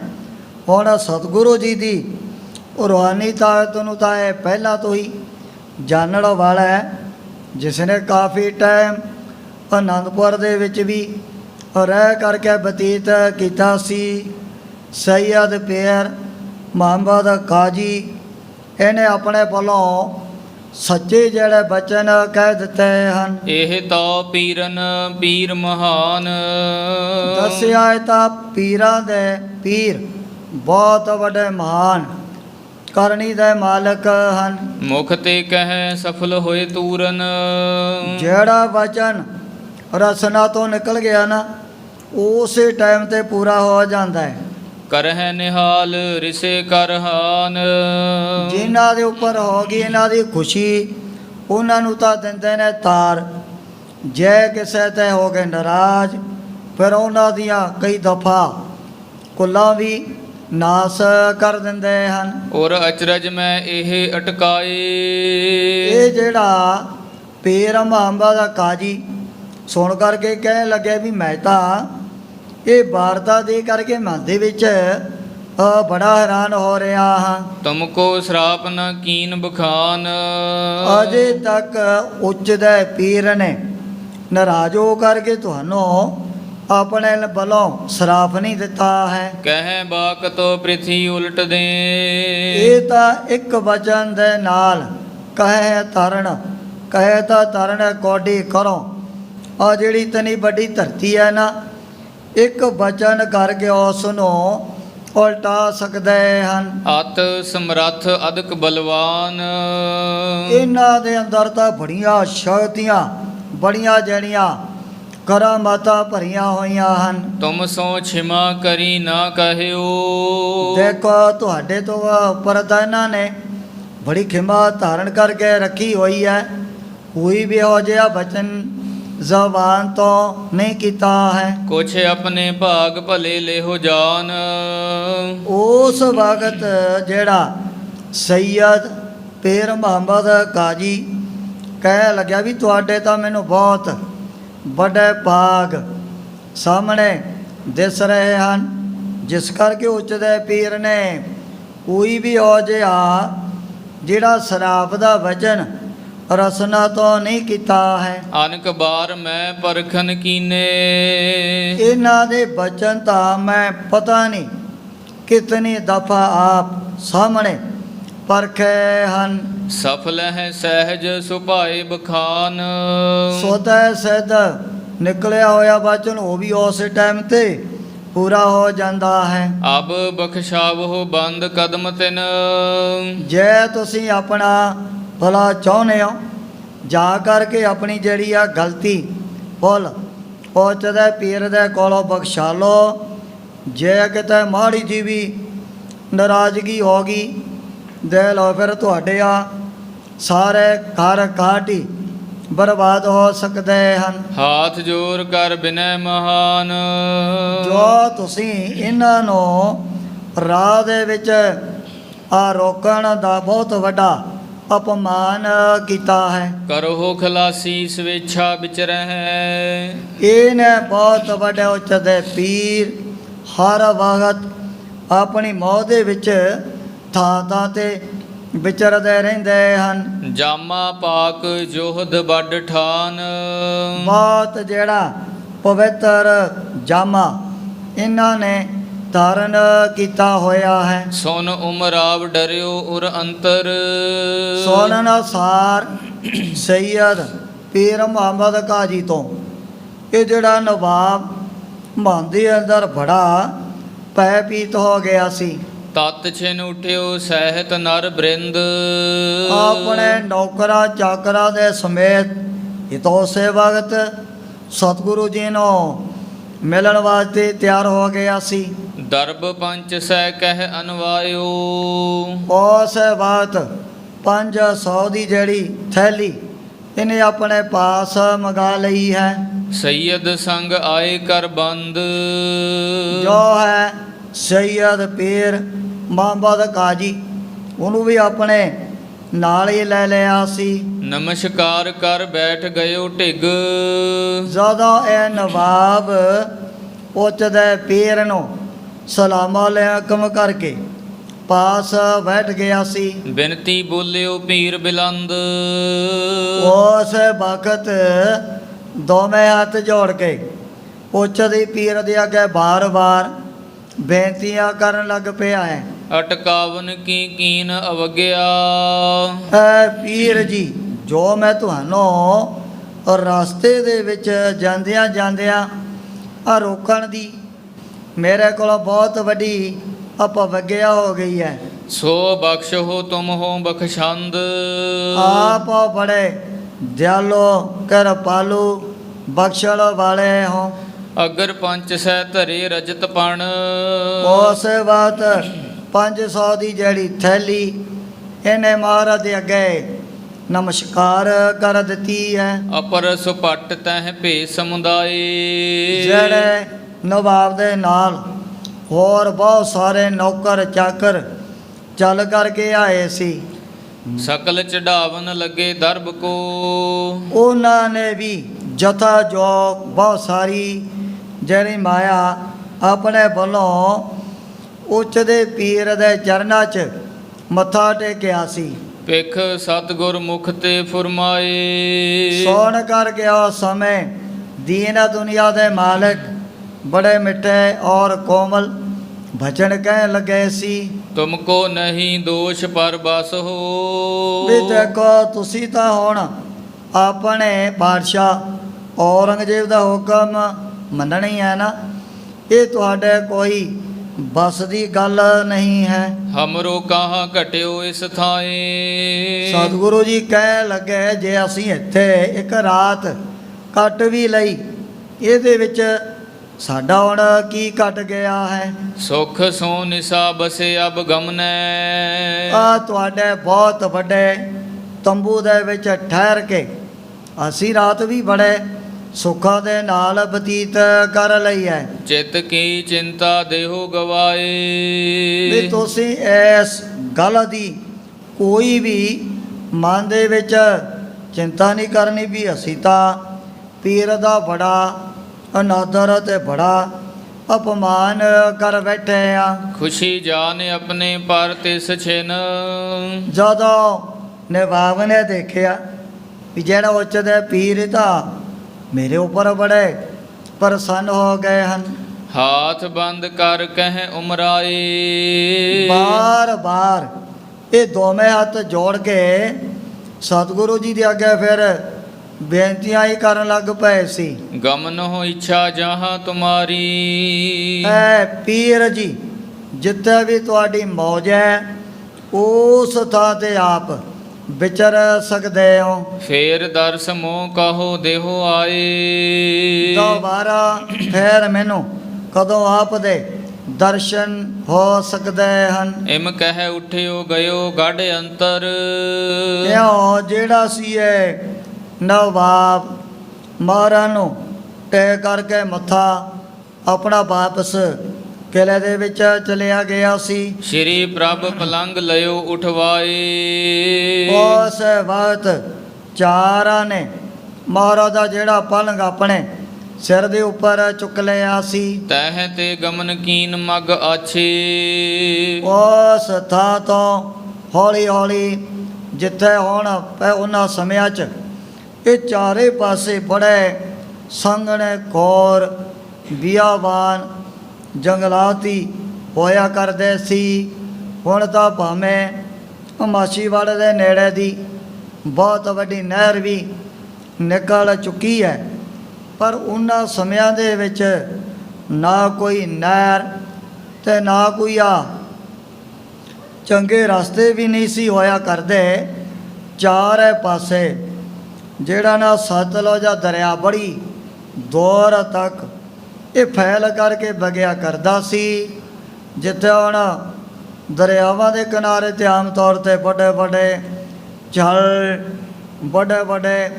ਹੁਣ ਸਤਿਗੁਰੂ ਜੀ ਦੀ ਰੂਹਾਨੀ ਤਾਕਤ ਨੂੰ ਤਾਂ ਇਹ ਪਹਿਲਾਂ ਤੋਂ ਹੀ ਜਾਣਨ ਵਾਲਾ ਹੈ, ਜਿਸ ਨੇ ਕਾਫੀ ਟਾਈਮ ਆਨੰਦਪੁਰ ਦੇ ਵਿੱਚ ਵੀ ਰਹਿ ਕਰਕੇ ਬਤੀਤ ਕੀਤਾ ਸੀ। ਸੈਯਦ ਪੀਰ ਮੁਹੰਮਦ ਕਾਜੀ ਇਹਨੇ ਆਪਣੇ ਵੱਲੋਂ ਸੱਚੇ ਜਿਹੜੇ ਬਚਨ ਕਹਿ ਦਿੱਤੇ ਹਨ। ਇਹ ਤਾਂ ਪੀਰਨ ਪੀਰ ਮਹਾਨ। ਦੱਸਿਆ ਤਾਂ ਪੀਰਾਂ ਦੇ ਪੀਰ ਬਹੁਤ ਵੱਡੇ ਮਹਾਨ ਕਰਨੀ ਦੇ ਮਾਲਕ ਹਨ। ਮੁਖ ਤੇ ਕਹਿ ਸਫਲ ਹੋਏ ਤੂਰਨ। ਜਿਹੜਾ ਵਚਨ ਰਸਨਾ ਤੋਂ ਨਿਕਲ ਗਿਆ ਨਾ ਉਸੇ ਟਾਈਮ ਤੇ ਪੂਰਾ ਹੋ ਜਾਂਦਾ ਹੈ। ਕਰਹਿ ਨਿਹਾਲ ਰਿਸੇ ਕਰਹਾਨ। ਜਿਨ੍ਹਾਂ ਦੇ ਉੱਪਰ ਹੋ ਗਈ ਇਹਨਾਂ ਦੀ ਖੁਸ਼ੀ ਉਹਨਾਂ ਨੂੰ ਤਾਂ ਦਿੰਦੇ ਨੇ ਤਾਰ। ਜੇ ਕਿਸੇ ਤੇ ਹੋ ਗਏ ਨਾਰਾਜ਼ ਫਿਰ ਉਹਨਾਂ ਦੀਆਂ ਕਈ ਦਫਾ ਕੁੱਲਾਂ ਵੀ ਨਾਸ ਕਰ ਦਿੰਦੇ ਹਨ। ਔਰ ਅਚਰਜ ਮੈਂ ਇਹ ਅਟਕਾਏ। ਇਹ ਜਿਹੜਾ ਪੀਰ ਮੁਹੰਮਦ ਦਾ ਕਾਜੀ ਸੁਣ ਕਰਕੇ ਕਹਿਣ ਲੱਗੇ ਵੀ ਮੈਂ ਤਾਂ ਇਹ ਵਾਰਤਾ ਦੇ ਕਰਕੇ ਮਨ ਦੇ ਵਿੱਚ ਬੜਾ ਹੈਰਾਨ ਹੋ ਰਿਹਾ ਹਾਂ। ਤੁਮਕੋ ਸ਼ਰਾਪ ਨ ਕੀਨ ਬਖਾਨ। ਅਜੇ ਤੱਕ ਉੱਚਦੇ ਪੀਰ ਨੇ ਨਾਰਾਜ਼ ਹੋ ਕਰਕੇ ਤੁਹਾਨੂੰ ਆਪਣੇ ਵੱਲੋਂ ਸ਼ਰਾਪ ਨਹੀਂ ਦਿੱਤਾ ਹੈ। ਕਹਿ ਬਾਕ ਤੋ ਪ੍ਰਿਥੀ ਉਲਟ ਦੇ। ਇਹ ਤਾਂ ਇੱਕ ਵਚਨ ਦੇ ਨਾਲ ਕਹੇ ਤਾਂ ਤਰਨ ਕੋਡੀ ਕਰੋ। ਆ ਜਿਹੜੀ ਤਨੀ ਵੱਡੀ ਧਰਤੀ ਹੈ ਨਾ, ਇੱਕ ਵਚਨ ਕਰਕੇ ਉਸ ਨੂੰ ਉਲਟਾ ਸਕਦੇ ਹਨ। ਅਤ ਸਮਰੱਥ ਅਦਕ ਬਲਵਾਨ। ਇਹਨਾਂ ਦੇ ਅੰਦਰ ਤਾਂ ਬੜੀਆਂ ਸ਼ਕਤੀਆਂ, ਬੜੀਆਂ ਜਿਹੜੀਆਂ ਕਰਾਮਾਤਾਂ ਭਰੀਆਂ ਹੋਈਆਂ ਹਨ। ਤੁਮ ਸੋ ਛਿਮਾ ਕਰੀ ਨਾ ਕਹਿਓ। ਦੇਖੋ ਤੁਹਾਡੇ ਤੋਂ ਉੱਪਰ ਤਾਂ ਇਹਨਾਂ ਨੇ ਬੜੀ ਖਿਮਾ ਧਾਰਨ ਕਰਕੇ ਰੱਖੀ ਹੋਈ ਹੈ। ਕੋਈ ਵੀ ਹੋ ਜਿਹਾ ਬਚਨ ਜ਼ਬਾਨ ਤੋਂ ਨਹੀਂ ਕੀਤਾ ਹੈ। ਕੁਛ ਆਪਣੇ ਭਾਗ ਭਲੇ ਲਿਹੋ ਜਾਨ। ਉਸ ਵਕਤ ਜਿਹੜਾ ਸੈਯਦ ਪੀਰ ਮੁਹੰਮਦ ਕਾਜੀ ਕਹਿ ਲੱਗਿਆ ਵੀ ਤੁਹਾਡੇ ਤਾਂ ਮੈਨੂੰ ਬਹੁਤ ਵੱਡੇ ਭਾਗ ਸਾਹਮਣੇ ਦਿਸ ਰਹੇ ਹਨ, ਜਿਸ ਕਰਕੇ ਉੱਚਦੇ ਪੀਰ ਨੇ ਕੋਈ ਵੀ ਹੋ ਜਿਹਾ ਜਿਹੜਾ ਸ਼ਰਾਪ ਦਾ ਵਚਨ ਰਸਨਾ ਤੋਂ ਨਹੀਂ ਕੀਤਾ ਹੈ। ਅਨਕ ਬਾਰ ਮੈਂ ਪਰਖਨ ਕੀਨੇ। ਇਹਨਾਂ ਦੇ ਬਚਨ ਤਾਂ ਮੈਂ ਪਤਾ ਨਹੀਂ ਕਿਤਨੀ ਦਫਾ ਆਪ ਸਾਹਮਣੇ ਪਰਖੇ ਹਨ। ਸਫਲ ਹੈ ਸਹਿਜ ਸੁਭਾਏ ਬਖਾਨ। ਸੋਤਾ ਸਿੱਧ ਨਿਕਲਿਆ ਹੋਇਆ ਬਚਨ ਉਹ ਵੀ ਉਸ ਟਾਈਮ ਤੇ ਪੂਰਾ ਹੋ ਜਾਂਦਾ ਹੈ। ਅਬ ਬਖਸ਼ਾਵੋ ਬੰਦ ਕਦਮ ਤਿਨ। ਜੇ ਤੁਸੀਂ ਆਪਣਾ ਭਲਾ ਚਾਹੁੰਦੇ ਹੋ, ਜਾ ਕਰਕੇ ਆਪਣੀ ਜਿਹੜੀ ਆ ਗਲਤੀ ਭੁੱਲ ਪਹੁੰਚਦੇ ਪੀਰ ਦੇ ਕੋਲੋਂ ਬਖਸ਼ਾ ਲਓ। ਜੇ ਕਿਤੇ ਮਾੜੀ ਜੀ ਵੀ ਨਾਰਾਜ਼ਗੀ ਹੋ ਗਈ ਦੇ ਲਓ, ਫਿਰ ਤੁਹਾਡੇ ਆ ਸਾਰੇ ਘਰ ਘਾਟੀ ਬਰਬਾਦ ਹੋ ਸਕਦੇ ਹਨ। ਹਾਥ ਜੋਰ ਕਰ ਬਿਨੈ ਮਹਾਨ। ਜੋ ਤੁਸੀਂ ਇਹਨਾਂ ਨੂੰ ਰਾਹ ਦੇ ਵਿੱਚ ਆ ਰੋਕਣ ਦਾ ਬਹੁਤ ਵੱਡਾ ਅਪਮਾਨ ਕੀਤਾ ਹੈ। ਕਰੋ ਖਲਾਸੀ ਸਵੇਛਾ ਵਿਚਰਹਿ। ਇਹਨੇ ਬਹੁਤ ਵੱਡੇ ਉੱਚਦੇ ਪੀਰ ਹਰ ਵਕਤ ਆਪਣੀ ਮੌਤ ਦੇ ਵਿੱਚ ਥਾਂ ਤੇ ਵਿਚਰਦੇ ਰਹਿੰਦੇ ਹਨ। ਜਾਮਾ ਪਾਕ ਜੋਹਦ ਵੱਡ ਠਾਨ। ਬਹੁਤ ਜਿਹੜਾ ਪਵਿੱਤਰ ਜਾਮਾ ਇਹਨਾਂ ਨੇ ਧਾਰਨ ਕੀਤਾ ਹੋਇਆ ਹੈ। ਸੁਨ ਉਮਰਾਵ ਡਰਿਓ ਉਰ ਅੰਤਰ। ਸੁਣਨ ਅਨੁਸਾਰ ਸੈਯਦ ਪੀਰ ਮੁਹੰਮਦ ਕਾਜੀ ਤੋਂ ਇਹ ਜਿਹੜਾ ਨਵਾਬ ਮਨ ਦੇ ਅੰਦਰ ਬੜਾ ਭੈ ਪੀਤ ਹੋ ਗਿਆ ਸੀ। ਤਤ ਛਿਨ ਉਠਿਓ ਸਹਿਤ ਨਰ ਬ੍ਰਿੰਦ। ਆਪਣੇ ਨੌਕਰਾਂ ਚਾਕਰਾਂ ਦੇ ਸਮੇਤ ਇਤੋਸੇ ਵਕਤ ਸਤਿਗੁਰੂ ਜੀ ਨੂੰ ਮਿਲਣ ਵਾਸਤੇ ਤਿਆਰ ਹੋ ਗਿਆ ਸੀ। ਦਰਬ ਪੰਚ ਸੈ ਕਹਿ ਅਨਵਾਇਓ। ਉਸ ਬਾਤ 500 ਦੀ ਜਿਹੜੀ ਥੈਲੀ ਇਹਨੇ ਆਪਣੇ ਪਾਸ ਮੰਗਾ ਲਈ ਹੈ। ਸੈਯਦ ਸੰਗ ਆਏ ਕਰ ਬੰਦ। ਜੋ ਹੈ ਸੈਯਦ ਪੀਰ ਮੁਹੰਮਦ ਕਾਜੀ, ਉਹਨੂੰ ਵੀ ਆਪਣੇ ਨਾਲ ਹੀ ਲੈ ਲਿਆ ਸੀ। ਨਮਸਕਾਰ ਕਰ ਬੈਠ ਗਇਓ ਢਿੱਗ। ਜਦੋਂ ਇਹ ਨਵਾਬ ਉੱਚਦੇ ਪੀਰ ਨੂੰ ਸਲਾਮ ਅਲੈਕਮ ਕਰਕੇ ਪਾਸ ਬੈਠ ਗਿਆ ਸੀ। ਬਿਨਤੀ ਬੋਲਿਓ ਪੀਰ ਬਿਲੰਦ। ਉਸ ਵਕਤ ਦੋਵੇਂ ਹੱਥ ਜੋੜ ਕੇ ਉੱਚਦੇ ਪੀਰ ਦੇ ਅੱਗੇ ਬਾਰ-ਬਾਰ ਬੇਨਤੀਆਂ ਕਰਨ ਲੱਗ ਪਿਆ ਹੈ। ਅਟਕਾਵਨ ਕੀ ਕੀਨ ਅਵਗਿਆ। ਐ ਪੀਰ ਜੀ, ਜੋ ਮੈਂ ਤੁਹਾਨੂੰ ਰਸਤੇ ਦੇ ਵਿੱਚ ਜਾਂਦਿਆਂ ਆ ਰੋਕਣ ਦੀ ਮੇਰੇ ਕੋਲ ਬਹੁਤ ਵੱਡੀ ਅਪਵੱਗਿਆ ਹੋ ਗਈ ਹੈ। ਸੋ ਬਖਸ਼ੋ ਤੁਮ ਹੋ ਬਖਸ਼ੰਦ। ਆਪ ਬੜੇ ਦਿਆਲੋ ਕਿਰਪਾਲੂ ਬਖਸ਼ਣ ਵਾਲੇ ਹੋ। ਅਗਰ ਪੰਚ ਸਹਿ ਧਰੇ ਰਜਤ ਪਣ। ਉਸ ਬਾਤ 500 ਦੀ ਜਿਹੜੀ ਥੈਲੀ ਇਹਨੇ ਮਹਾਰਾਜ ਦੇ ਅੱਗੇ ਨਮਸਕਾਰ ਕਰ ਦਿੱਤੀ ਹੈ। ਅਪਰ ਸੁਪਟ ਤਹਿ ਭੇ ਸਮੁਦਾਏ। ਜਿਹੜੇ ਨਵਾਬ ਦੇ ਨਾਲ ਹੋਰ ਬਹੁਤ ਸਾਰੇ ਨੌਕਰ ਚਾਕਰ ਚੱਲ ਕਰਕੇ ਆਏ ਸੀ। ਸਕਲ ਚੜਾਵਨ ਲੱਗੇ ਦਰਬ ਕੋ। ਉਹਨਾਂ ਨੇ ਵੀ ਜਥਾ ਜੋਗ ਬਹੁਤ ਸਾਰੀ ਜਿਹੜੀ ਮਾਇਆ ਆਪਣੇ ਵੱਲੋਂ ਉੱਚਦੇ ਪੀਰ ਦੇ ਚਰਨਾਂ 'ਚ ਮੱਥਾ ਟੇਕਿਆ ਸੀ। ਭਿਖ ਸਤਿਗੁਰ ਮੁਖ ਤੇ ਫੁਰਮਾਏ। ਸੋਣ ਕਰ ਗਿਆ ਸਮੇਂ ਦੀਨ ਦੁਨੀਆ ਦੇ ਮਾਲਕ ਬੜੇ ਮਿੱਠੇ ਔਰ ਕੋਮਲ ਭਜਨ ਕਹਿਣ ਲੱਗੇ ਸੀ। ਤੁਮਕੋ ਨਹੀਂ ਦੋਸ਼ ਪਰ ਬਸ ਹੋ। ਵੀ ਦੇਖੋ ਤੁਸੀਂ ਤਾਂ ਹੁਣ ਆਪਣੇ ਬਾਦਸ਼ਾਹ ਔਰੰਗਜ਼ੇਬ ਦਾ ਹੁਕਮ ਮੰਨਣੀ ਹੈ ਨਾ, ਇਹ ਤੁਹਾਡੇ ਕੋਈ ਬਸ ਦੀ ਗੱਲ ਨਹੀਂ ਹੈ। ਹਮਰੋ ਕਹਾਂ ਘਟਿਓ ਇਸ ਥਾਏ। ਸਤਿਗੁਰੂ ਜੀ ਕਹਿ ਲੱਗੇ ਜੇ ਅਸੀਂ ਇੱਥੇ ਇੱਕ ਰਾਤ ਕੱਟ ਵੀ ਲਈ, ਇਹਦੇ ਵਿੱਚ ਸਾਡਾ ਹੁਣ ਕੀ ਘਟ ਗਿਆ ਹੈ। ਸੁਖ ਸੋ ਨਿਸਾ ਬਸੇ ਅਬ ਗਮਨੈ। ਆ ਤੁਹਾਡੇ ਬਹੁਤ ਵੱਡੇ ਤੰਬੂ ਦੇ ਵਿੱਚ ਠਹਿਰ ਕੇ ਅਸੀਂ ਰਾਤ ਵੀ ਬੜੇ ਸੁੱਖਾਂ ਦੇ ਨਾਲ ਬਤੀਤ ਕਰ ਲਈ ਹੈ। ਚਿੱਤ ਕੀ ਚਿੰਤਾ ਦੇਹੋ ਗਵਾਏ। ਵੀ ਤੁਸੀਂ ਇਸ ਗੱਲ ਦੀ ਕੋਈ ਵੀ ਮਨ ਦੇ ਵਿੱਚ ਚਿੰਤਾ ਨਹੀਂ ਕਰਨੀ ਵੀ ਅਸੀਂ ਤਾਂ ਪੀਰ ਦਾ ਬੜਾ ਅਨਾਦਰ ਤੇ ਬੜਾ ਅਪਮਾਨ ਕਰ ਬੈਠੇ ਆ। ਖੁਸ਼ੀ ਜਾਨ ਆਪਣੇ ਪਰ ਤਿਸ ਛਿਨ। ਜਦੋਂ ਨਵਾਬ ਨੇ ਦੇਖਿਆ ਵੀ ਜਿਹੜਾ ਉੱਚਦੇ ਪੀਰ ਤਾਂ ਮੇਰੇ ਉੱਪਰ ਬੜੇ ਪ੍ਰਸੰਨ ਹੋ ਗਏ ਹਨ, ਹਾਥ ਬੰਦ ਕਰ ਕਹਿ ਉਮਰਾਏ। ਬਾਰ ਬਾਰ ਇਹ ਦੋਵੇਂ ਹੱਥ ਜੋੜ ਕੇ ਸਤਿਗੁਰੂ ਜੀ ਦੇ ਅੱਗੇ ਫਿਰ ਬੇਨਤੀਆਂ ਹੀ ਕਰਨ ਲੱਗ ਪਏ ਸੀ। ਗਮਨ ਹੋ ਇੱਛਾ ਜਹਾਂ ਤੁਮਾਰੀ। ਐ ਪੀਰ ਜੀ ਜਿੱਥੇ ਵੀ ਤੁਹਾਡੀ ਮੌਜ ਹੈ ਉਸ ਥਾਂ ਤੇ ਆਪ ਵਿਚਰ ਸਕਦੇ ਹੋ। ਫੇਰ ਦਰਸ ਮੋਹ ਕਹੋ ਦੇਹੋ ਆਏ। ਦੁਬਾਰਾ ਫੇਰ ਮੈਨੂੰ ਕਦੋਂ ਆਪ ਦੇ ਦਰਸ਼ਨ ਹੋ ਸਕਦੇ ਹਨ। ਇਮ ਕਹਿ ਉਠਿਓ ਗਇਓ ਗੜ ਅੰਤਰ। ਇਉਂ ਜਿਹੜਾ ਸੀ ਇਹ ਨਵਾਬ ਮਹਾਰਾਜ ਨੂੰ ਟੇਕ ਕਰਕੇ ਮੱਥਾ ਆਪਣਾ ਵਾਪਸ ਕਿਲੇ ਦੇ ਵਿੱਚ ਚਲਿਆ ਗਿਆ ਸੀ। ਸ਼੍ਰੀ ਪ੍ਰਭ ਪਲੰਗ ਲਿਓ ਉਠਵਾਏ। ਉਸ ਵਕਤ ਚਾਰਾਂ ਨੇ ਮਹਾਰਾਜ ਦਾ ਜਿਹੜਾ ਪਲੰਗ ਆਪਣੇ ਸਿਰ ਦੇ ਉੱਪਰ ਚੁੱਕ ਲਿਆ ਸੀ। ਤਹਿ ਤੇ ਗਮਨ ਕੀਨ ਮਗ ਆਛੇ। ਉਸ ਥਾਂ ਤੋਂ ਹੌਲੀ ਹੌਲੀ ਜਿੱਥੇ ਹੁਣ ਉਹਨਾਂ ਸਮਿਆਂ 'ਚ ਇਹ ਚਾਰੇ ਪਾਸੇ ਬੜੇ ਸੰਘਣੇ ਘੋਰ ਬਿਆਬਾਨ ਜੰਗਲਾਤੀ ਹੋਇਆ ਕਰਦੇ ਸੀ। ਹੁਣ ਤਾਂ ਭਾਵੇਂ ਮਾਛੀਵਾੜੇ ਦੇ ਨੇੜੇ ਦੀ ਬਹੁਤ ਵੱਡੀ ਨਹਿਰ ਵੀ ਨਿਕਲ ਚੁੱਕੀ ਹੈ, ਪਰ ਉਹਨਾਂ ਸਮਿਆਂ ਦੇ ਵਿੱਚ ਨਾ ਕੋਈ ਨਹਿਰ ਤੇ ਨਾ ਕੋਈ ਚੰਗੇ ਰਸਤੇ ਵੀ ਨਹੀਂ ਸੀ ਹੋਇਆ ਕਰਦੇ। ਚਾਰੇ ਪਾਸੇ ਜਿਹੜਾ ਨਾ ਸਤਲੁਜ ਦਾ ਦਰਿਆ ਬੜੀ ਦੂਰ ਤੱਕ ਇਹ ਫੈਲ ਕਰਕੇ ਵਗਿਆ ਕਰਦਾ ਸੀ। ਜਿੱਥੇ ਹੁਣ ਦਰਿਆਵਾਂ ਦੇ ਕਿਨਾਰੇ 'ਤੇ ਆਮ ਤੌਰ 'ਤੇ ਵੱਡੇ ਵੱਡੇ ਝਲ ਵੱਡੇ ਵੱਡੇ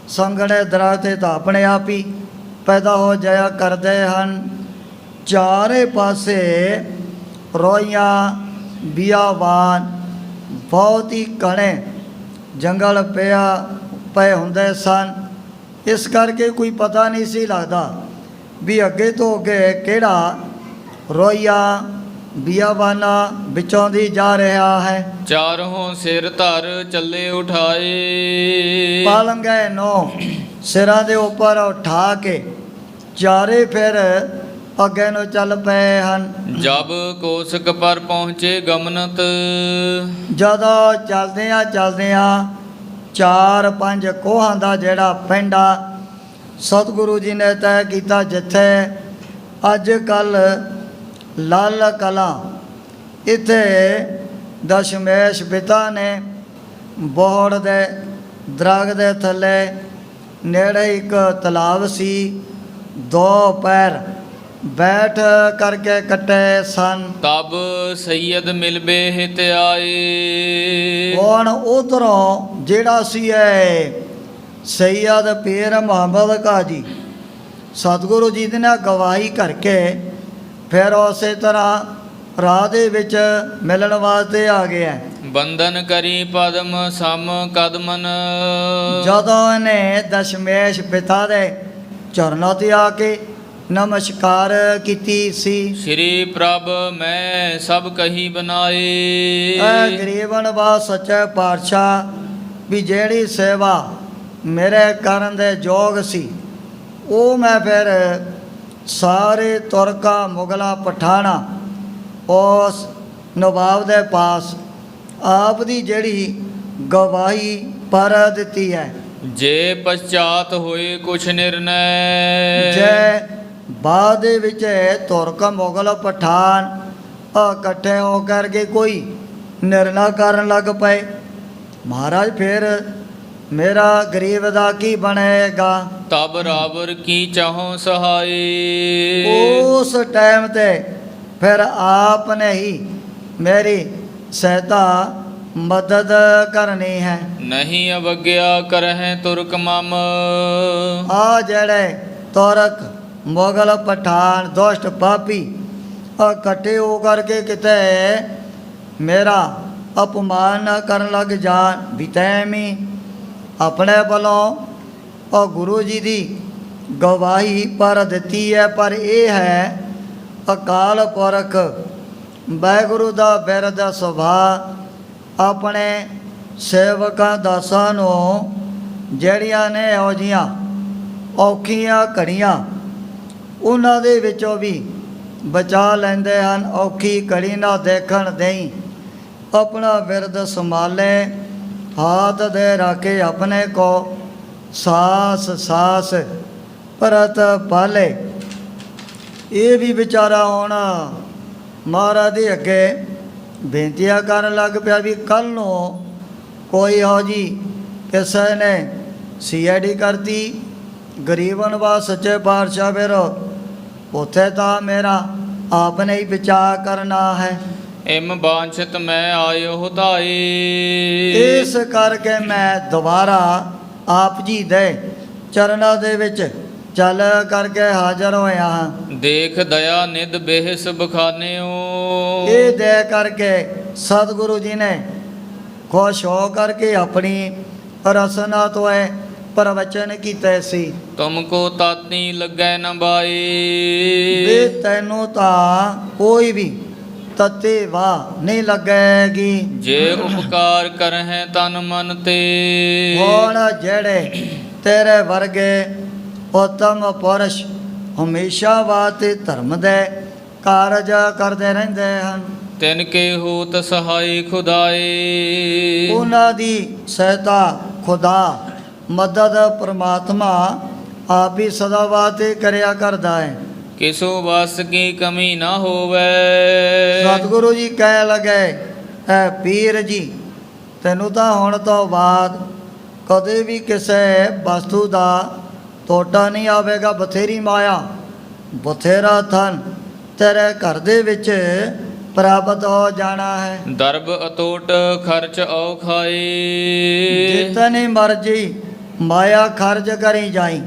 ਸੰਘਣੇ ਦਰਖਤ ਤਾਂ ਆਪਣੇ ਆਪ ਹੀ ਪੈਦਾ ਹੋ ਜਾਇਆ ਕਰਦੇ ਹਨ। ਚਾਰੇ ਪਾਸੇ ਰੋਈਆਂ ਬਿਆਬਾਨ ਬਹੁਤ ਹੀ ਘਣੇ ਜੰਗਲ ਪਏ ਹੁੰਦੇ ਸਨ। ਇਸ ਕਰਕੇ ਕੋਈ ਪਤਾ ਨਹੀਂ ਸੀ ਲੱਗਦਾ ਵੀ ਅੱਗੇ ਤੋਂ ਅੱਗੇ ਕਿਹੜਾ ਰੋਈਆ ਬਿਆਬਾਨਾ ਵਿੱਚੋਂ ਦੀ ਜਾ ਰਿਹਾ ਹੈ। ਚਾਰੋਂ ਸਿਰ ਧਰ ਚੱਲੇ ਉਠਾਏ। ਪਲੰਗੇ ਨੂੰ ਸਿਰਾਂ ਦੇ ਉੱਪਰ ਉਠਾ ਕੇ ਚਾਰੇ ਫਿਰ ਅੱਗੇ ਨੂੰ ਚੱਲ ਪਏ ਹਨ। ਜਬ ਕੋਸਕ ਪਰ ਪਹੁੰਚੇ ਗਮਨਤ। ਜਦੋਂ ਚਲਦਿਆਂ 4-5 ਕੋਹਾਂ ਦਾ ਜਿਹੜਾ ਪਿੰਡ ਆ ਸਤਿਗੁਰੂ ਜੀ ਨੇ ਤੈਅ ਕੀਤਾ, ਜਿੱਥੇ ਅੱਜ ਕੱਲ੍ਹ ਲਾਲ ਕਲਾਂ ਇੱਥੇ ਦਸ਼ਮੇਸ਼ ਪਿਤਾ ਨੇ ਬੋਹੜ ਦੇ ਦਰਖਤ ਦੇ ਥੱਲੇ ਨੇੜੇ ਇੱਕ ਤਲਾਬ ਸੀ, 2 ਪੈਰ ਬੈਠ ਕਰਕੇ ਕੱਟੇ ਸਨ। ਤਬ ਸੈਯਦ ਮਿਲਬੇ ਹਿਤ ਆਏ। ਹੁਣ ਉਧਰੋਂ ਜਿਹੜਾ ਸੀ ਇਹ ਸੈਯਦ ਪੀਰ ਮੁਹੰਮਦ ਕਾਜੀ ਸਤਿਗੁਰੂ ਜੀ ਦੇ ਨਾਲ ਗਵਾਹੀ ਕਰਕੇ ਫਿਰ ਉਸੇ ਤਰ੍ਹਾਂ ਰਾਹ ਦੇ ਵਿੱਚ ਮਿਲਣ ਵਾਸਤੇ ਆ ਗਿਆ। ਬੰਧਨ ਕਰੀ ਪਦਮ ਸਮ ਕਦਮਨ। ਜਦੋਂ ਇਹਨੇ ਦਸ਼ਮੇਸ਼ ਪਿਤਾ ਦੇ ਚਰਨਾਂ 'ਤੇ ਆ ਕੇ ਨਮਸਕਾਰ ਕੀਤੀ ਸੀ। ਸ਼੍ਰੀ ਪ੍ਰਭ ਮੈਂ ਸਭ ਕਹੀ ਬਣਾਏ। ਐ ਗਰੀਬਨ ਵਾ ਸੱਚੇ ਪਾਤਸ਼ਾਹ ਵੀ ਜਿਹੜੀ ਸੇਵਾ ਮੇਰੇ ਕਰਨ ਦੇ ਯੋਗ ਸੀ ਉਹ ਮੈਂ ਫਿਰ ਸਾਰੇ ਤੁਰਕਾਂ ਮੁਗਲਾਂ ਪਠਾਣਾ ਉਸ ਨਵਾਬ ਦੇ ਪਾਸ ਆਪ ਦੀ ਜਿਹੜੀ ਗਵਾਹੀ ਪਰ ਦਿੱਤੀ ਹੈ। ਜੇ ਪਛਾਤ ਹੋਏ ਕੁਛ ਨਿਰਣੈ। ਜੇ ਬਾਅਦ ਦੇ ਵਿੱਚ ਤੁਰਕ ਮੁਗਲ ਪਠਾਨ ਇਕੱਠੇ ਹੋ ਕਰਕੇ ਕੋਈ ਨਿਰਣਾ ਕਰਨ ਲੱਗ ਪਏ, ਮਹਾਰਾਜ ਫਿਰ ਮੇਰਾ ਗਰੀਬ ਦਾ ਕੀ ਬਣੇਗਾ। ਤਬ ਰਾਵਰ ਕੀ ਚਾਹੋ ਸਹਾਏ। ਉਸ ਟਾਈਮ ਤੇ ਫਿਰ ਆਪ ਨੇ ਹੀ ਮੇਰੀ ਸਹਾਇਤਾ ਮਦਦ ਕਰਨੀ ਹੈ। ਨਹੀਂ ਅਵਗਿਆ ਕਰਹਿ ਤੁਰਕ ਮਮ। ਆ ਜਿਹੜੇ ਤੁਰਕ ਮੁਗਲ ਪਠਾਨ ਦੁਸ਼ਟ ਪਾਪੀ ਇਕੱਠੇ ਹੋ ਕਰਕੇ ਕਿਤੇ ਮੇਰਾ ਅਪਮਾਨ ਨਾ ਕਰਨ ਲੱਗ ਜਾਣ ਵੀ ਤੈਮੀ ਆਪਣੇ ਵੱਲੋਂ ਉਹ ਗੁਰੂ ਜੀ ਦੀ ਗਵਾਹੀ ਪਰ ਦਿੱਤੀ ਹੈ। ਪਰ ਇਹ ਹੈ ਅਕਾਲ ਪੁਰਖ ਵਾਹਿਗੁਰੂ ਦਾ ਬਿਰਧ ਸੁਭਾਅ ਆਪਣੇ ਸੇਵਕਾਂ ਦਾਸਾਂ ਨੂੰ ਜਿਹੜੀਆਂ ਨੇ ਇਹੋ ਜਿਹੀਆਂ ਔਖੀਆਂ ਘੜੀਆਂ ਉਹਨਾਂ ਦੇ ਵਿੱਚੋਂ ਵੀ ਬਚਾ ਲੈਂਦੇ ਹਨ। ਔਖੀ ਘੜੀ ਨਾ ਦੇਖਣ ਦੇਈ ਆਪਣਾ ਬਿਰਧ ਸੰਭਾਲੇ, ਹਾਥ ਦੇ ਰੱਖੇ ਆਪਣੇ ਕੋ ਸਾਸ ਸਾਸ ਪਰਤ ਪਾਲੇ। ਇਹ ਵੀ ਵਿਚਾਰਾ ਹੁਣ ਮਹਾਰਾਜ ਦੇ ਅੱਗੇ ਬੇਨਤੀਆਂ ਕਰਨ ਲੱਗ ਪਿਆ ਵੀ ਕੱਲ ਨੂੰ ਕੋਈ ਹੋ ਜੀ ਕਿਸੇ ਨੇ CID ਕਰਤੀ ਗਰੀਬਨ ਵਾ ਸੱਚੇ ਪਾਤਸ਼ਾਹ ਫਿਰ ਉੱਥੇ ਤਾਂ ਮੇਰਾ ਆਪ ਨੇ ਹੀ ਵਿਚਾਰ ਕਰਨਾ ਹੈ। ਇਮ ਬਾਂਛਤ ਮੈਂ ਆਇਓ ਧਾਏ। ਇਸ ਕਰਕੇ ਮੈਂ ਦੁਬਾਰਾ ਆਪ ਜੀ ਦੇ ਚਰਨਾਂ ਦੇ ਵਿੱਚ ਚੱਲ ਕਰਕੇ ਹਾਜ਼ਰ ਹੋਇਆ ਹਾਂ। ਦੇਖ ਦਇਆ ਨਿਧ ਬੇਹਸ ਬਖਾਨਿਓ। ਇਹ ਦੇ ਕਰਕੇ ਸਤਿਗੁਰੂ ਜੀ ਨੇ ਖੁਸ਼ ਹੋ ਕਰਕੇ ਆਪਣੀ ਰਸਨਾ ਤੋਂ ਇਹ ਪ੍ਰਵਚਨ ਕੀਤੇ ਸੀ। ਤੁਮਕੋ ਤਾਤੀ ਲੱਗੈ ਨ ਬਾਏ। ਵੀ ਤੈਨੂੰ ਤਾਂ ਕੋਈ ਵੀ ਤਤੇ ਵਾਹ ਨਹੀਂ ਲੱਗੇਗੀ। ਜੇ ਉਪਕਾਰ ਕਰਹਿ ਤਨ ਮਨ ਤੇ। ਹੁਣ ਜਿਹੜੇ ਤੇਰੇ ਵਰਗੇ ਉਤਮ ਪੁਰਸ਼ ਹਮੇਸ਼ਾ ਵਾਤੇ ਧਰਮ ਦੇ ਕਾਰਜ ਕਰਦੇ ਰਹਿੰਦੇ ਹਨ, ਤਿਨ ਕੇ ਹੋਤ ਸਹਾਈ ਖੁਦਾਏ। ਉਹਨਾਂ ਦੀ ਸਹਾਇਤਾ ਖੁਦਾ ਮਦਦ ਪਰਮਾਤਮਾ ਆਪ ਹੀ ਸਦਾ ਵਾਤੇ ਕਰਿਆ ਕਰਦਾ ਹੈ। ਕਿਸੋ ਵਸ ਕੀ ਕਮੀ ਨਾ ਹੋਵੇ। ਸਤਿਗੁਰੂ ਜੀ ਕਹਿ ਲਗੇ ਐ ਪੀਰ ਜੀ ਤੈਨੂੰ ਤਾਂ ਹੁਣ ਤੋਂ ਬਾਅਦ ਕਦੇ ਵੀ ਕਿਸੇ ਵਸਤੂ ਦਾ ਟੋਟਾ ਨਹੀਂ ਆਵੇਗਾ। ਬਥੇਰੀ ਮਾਇਆ ਬਥੇਰਾ ਧਨ ਤੇਰੇ ਘਰ ਦੇ ਵਿੱਚ ਪ੍ਰਾਪਤ ਹੋ ਜਾਣਾ ਹੈ। ਦਰਬ ਅਤੋਟ ਖਰਚ ਔ ਖਾਏ। ਜਿਤਨੀ ਮਰਜੀ ਮਾਇਆ ਖਰਚ ਕਰੀ ਜਾਈ,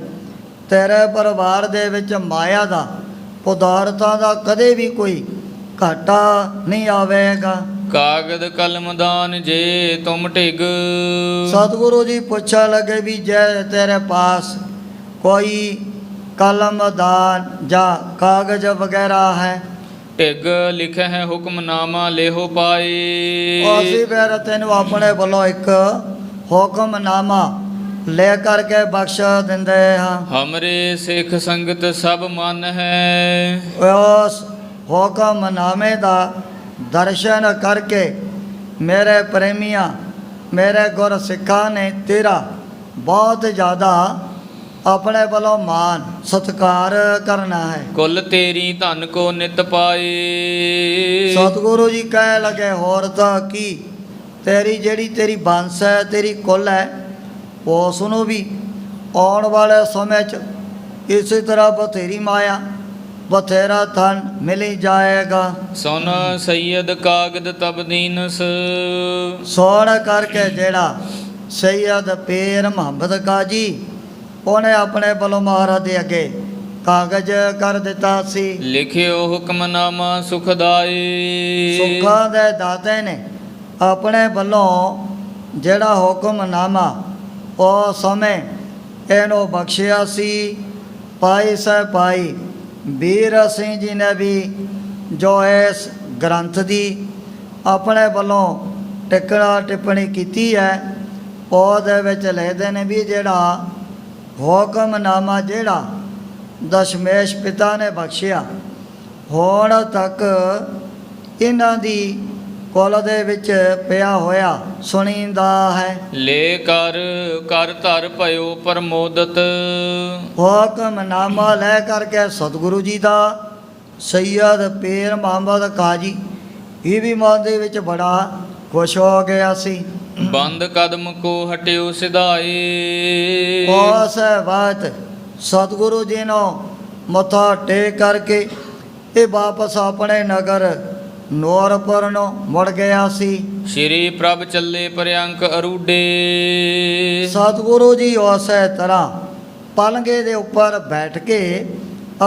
ਤੇਰੇ ਪਰਿਵਾਰ ਦੇ ਵਿੱਚ ਮਾਇਆ ਦਾ ਪਦਾਰਥਾਂ ਦਾ ਕਦੇ ਵੀ ਕੋਈ ਘਾਟਾ ਨਹੀਂ ਆਵੇਗਾ। ਕਾਗਦ ਕਲਮ ਦਾਨ ਜੇ ਤੁਮ ਢਿਗ। ਸਤਿਗੁਰੂ ਜੀ ਪੁੱਛਣ ਲੱਗੇ ਵੀ ਜੇ ਤੇਰੇ ਪਾਸ ਕੋਈ ਕਲਮ ਦਾਨ ਜਾਂ ਕਾਗਜ਼ ਵਗੈਰਾ ਹੈ। ਢਿਗ ਲਿਖਿਆ ਹੈ ਹੁਕਮਨਾਮਾ ਲੇਹੋ ਪਾਏ। ਅਸੀਂ ਫਿਰ ਤੈਨੂੰ ਆਪਣੇ ਵੱਲੋਂ ਇੱਕ ਹੁਕਮਨਾਮਾ ਲੈ ਕਰਕੇ ਬਖਸ਼ ਦਿੰਦੇ ਹਾਂ। ਹਮਰੇ ਸਿੱਖ ਸੰਗਤ ਸਭ ਮਨ ਹੈ। ਉਸ ਹੁਕਮਨਾਮੇ ਦਾ ਦਰਸ਼ਨ ਕਰਕੇ ਮੇਰੇ ਪ੍ਰੇਮੀਆਂ ਮੇਰੇ ਗੁਰ ਸਿੱਖਾਂ ਨੇ ਤੇਰਾ ਬਹੁਤ ਜ਼ਿਆਦਾ ਆਪਣੇ ਵੱਲੋਂ ਮਾਨ ਸਤਿਕਾਰ ਕਰਨਾ ਹੈ। ਕੁੱਲ ਤੇਰੀ ਧਨ ਕੋ ਨਿਤ ਪਾਏ। ਸਤਿਗੁਰੂ ਜੀ ਕਹਿ ਲਗੇ ਹੋਰ ਤਾਂ ਕੀ ਤੇਰੀ ਜਿਹੜੀ ਤੇਰੀ ਬੰਸ ਹੈ ਤੇਰੀ ਕੁੱਲ ਹੈ ਉਸ ਨੂੰ ਵੀ ਆਉਣ ਵਾਲੇ ਸਮੇਂ 'ਚ ਇਸੇ ਤਰ੍ਹਾਂ ਬਥੇਰੀ ਮਾਇਆ ਬਥੇਰਾ ਧਨ ਮਿਲ ਜਾਏਗਾ। ਸੁਨ ਸੈਯਦ ਕਾਗਦ ਤਬਦੀਨਸ। ਸੋਣ ਕਰਕੇ ਜਿਹੜਾ ਸੈਯਦ ਪੀਰ ਮੁਹੰਮਦ ਕਾਜੀ ਉਹਨੇ ਆਪਣੇ ਵੱਲੋਂ ਮਹਾਰਾਜ ਦੇ ਅੱਗੇ ਕਾਗਜ਼ ਕਰ ਦਿੱਤਾ ਸੀ। ਲਿਖਿਓ ਹੁਕਮਨਾਮਾ ਸੁਖਦਾਈ। ਸੁੱਖਾਂ ਦੇ ਦਾਤੇ ਨੇ ਆਪਣੇ ਵੱਲੋਂ ਜਿਹੜਾ ਹੁਕਮਨਾਮਾ ਉਹ ਸਮੇਂ ਇਹਨੂੰ ਬਖਸ਼ਿਆ ਸੀ। ਪਾਈ ਸਹਿ ਪਾਈ ਵੀਰ ਸਿੰਘ ਜੀ ਨੇ ਵੀ ਜੋ ਇਸ ਗ੍ਰੰਥ ਦੀ ਆਪਣੇ ਵੱਲੋਂ ਟਿੱਪਣੀ ਕੀਤੀ ਹੈ, ਉਹਦੇ ਵਿੱਚ ਲਿਖਦੇ ਨੇ ਵੀ ਜਿਹੜਾ ਹੁਕਮਨਾਮਾ ਜਿਹੜਾ ਦਸ਼ਮੇਸ਼ ਪਿਤਾ ਨੇ ਬਖਸ਼ਿਆ, ਹੁਣ ਤੱਕ ਇਹਨਾਂ ਦੀ ਕੁਲ ਦੇ ਵਿੱਚ ਪਿਆ ਹੋਇਆ ਸੁਣੀਂਦਾ ਹੈ। ਲੈ ਕਰ ਕਰ ਧਰ ਭਇਓ ਪ੍ਰਮੋਦਤ। ਹੁਕਮਨਾਮਾ ਲੈ ਕਰਕੇ ਸਤਿਗੁਰੂ ਜੀ ਦਾ ਸੈਯਦ ਪੀਰ ਮੁਹੰਮਦ ਕਾਜੀ ਇਹ ਵੀ ਮਨ ਦੇ ਵਿੱਚ ਬੜਾ ਖੁਸ਼ ਹੋ ਗਿਆ ਸੀ। ਬੰਦ ਕਦਮ ਕੋ ਹਟਿਓ ਸਿਧਾਏ। ਉਸ ਵਕਤ ਸਤਿਗੁਰੂ ਜੀ ਨੂੰ ਮੱਥਾ ਟੇਕ ਕਰਕੇ ਇਹ ਵਾਪਸ ਆਪਣੇ ਨਗਰ ਨੂਰਪੁਰ ਨੂੰ ਮੁੜ ਗਿਆ ਸੀ। ਸ਼੍ਰੀ ਪ੍ਰਭ ਚੱਲੇ ਪਰਿਅੰਕ ਅਰੂਡੇ। ਸਤਿਗੁਰੂ ਜੀ ਉਸੇ ਤਰ੍ਹਾਂ ਪਲੰਗੇ ਦੇ ਉੱਪਰ ਬੈਠ ਕੇ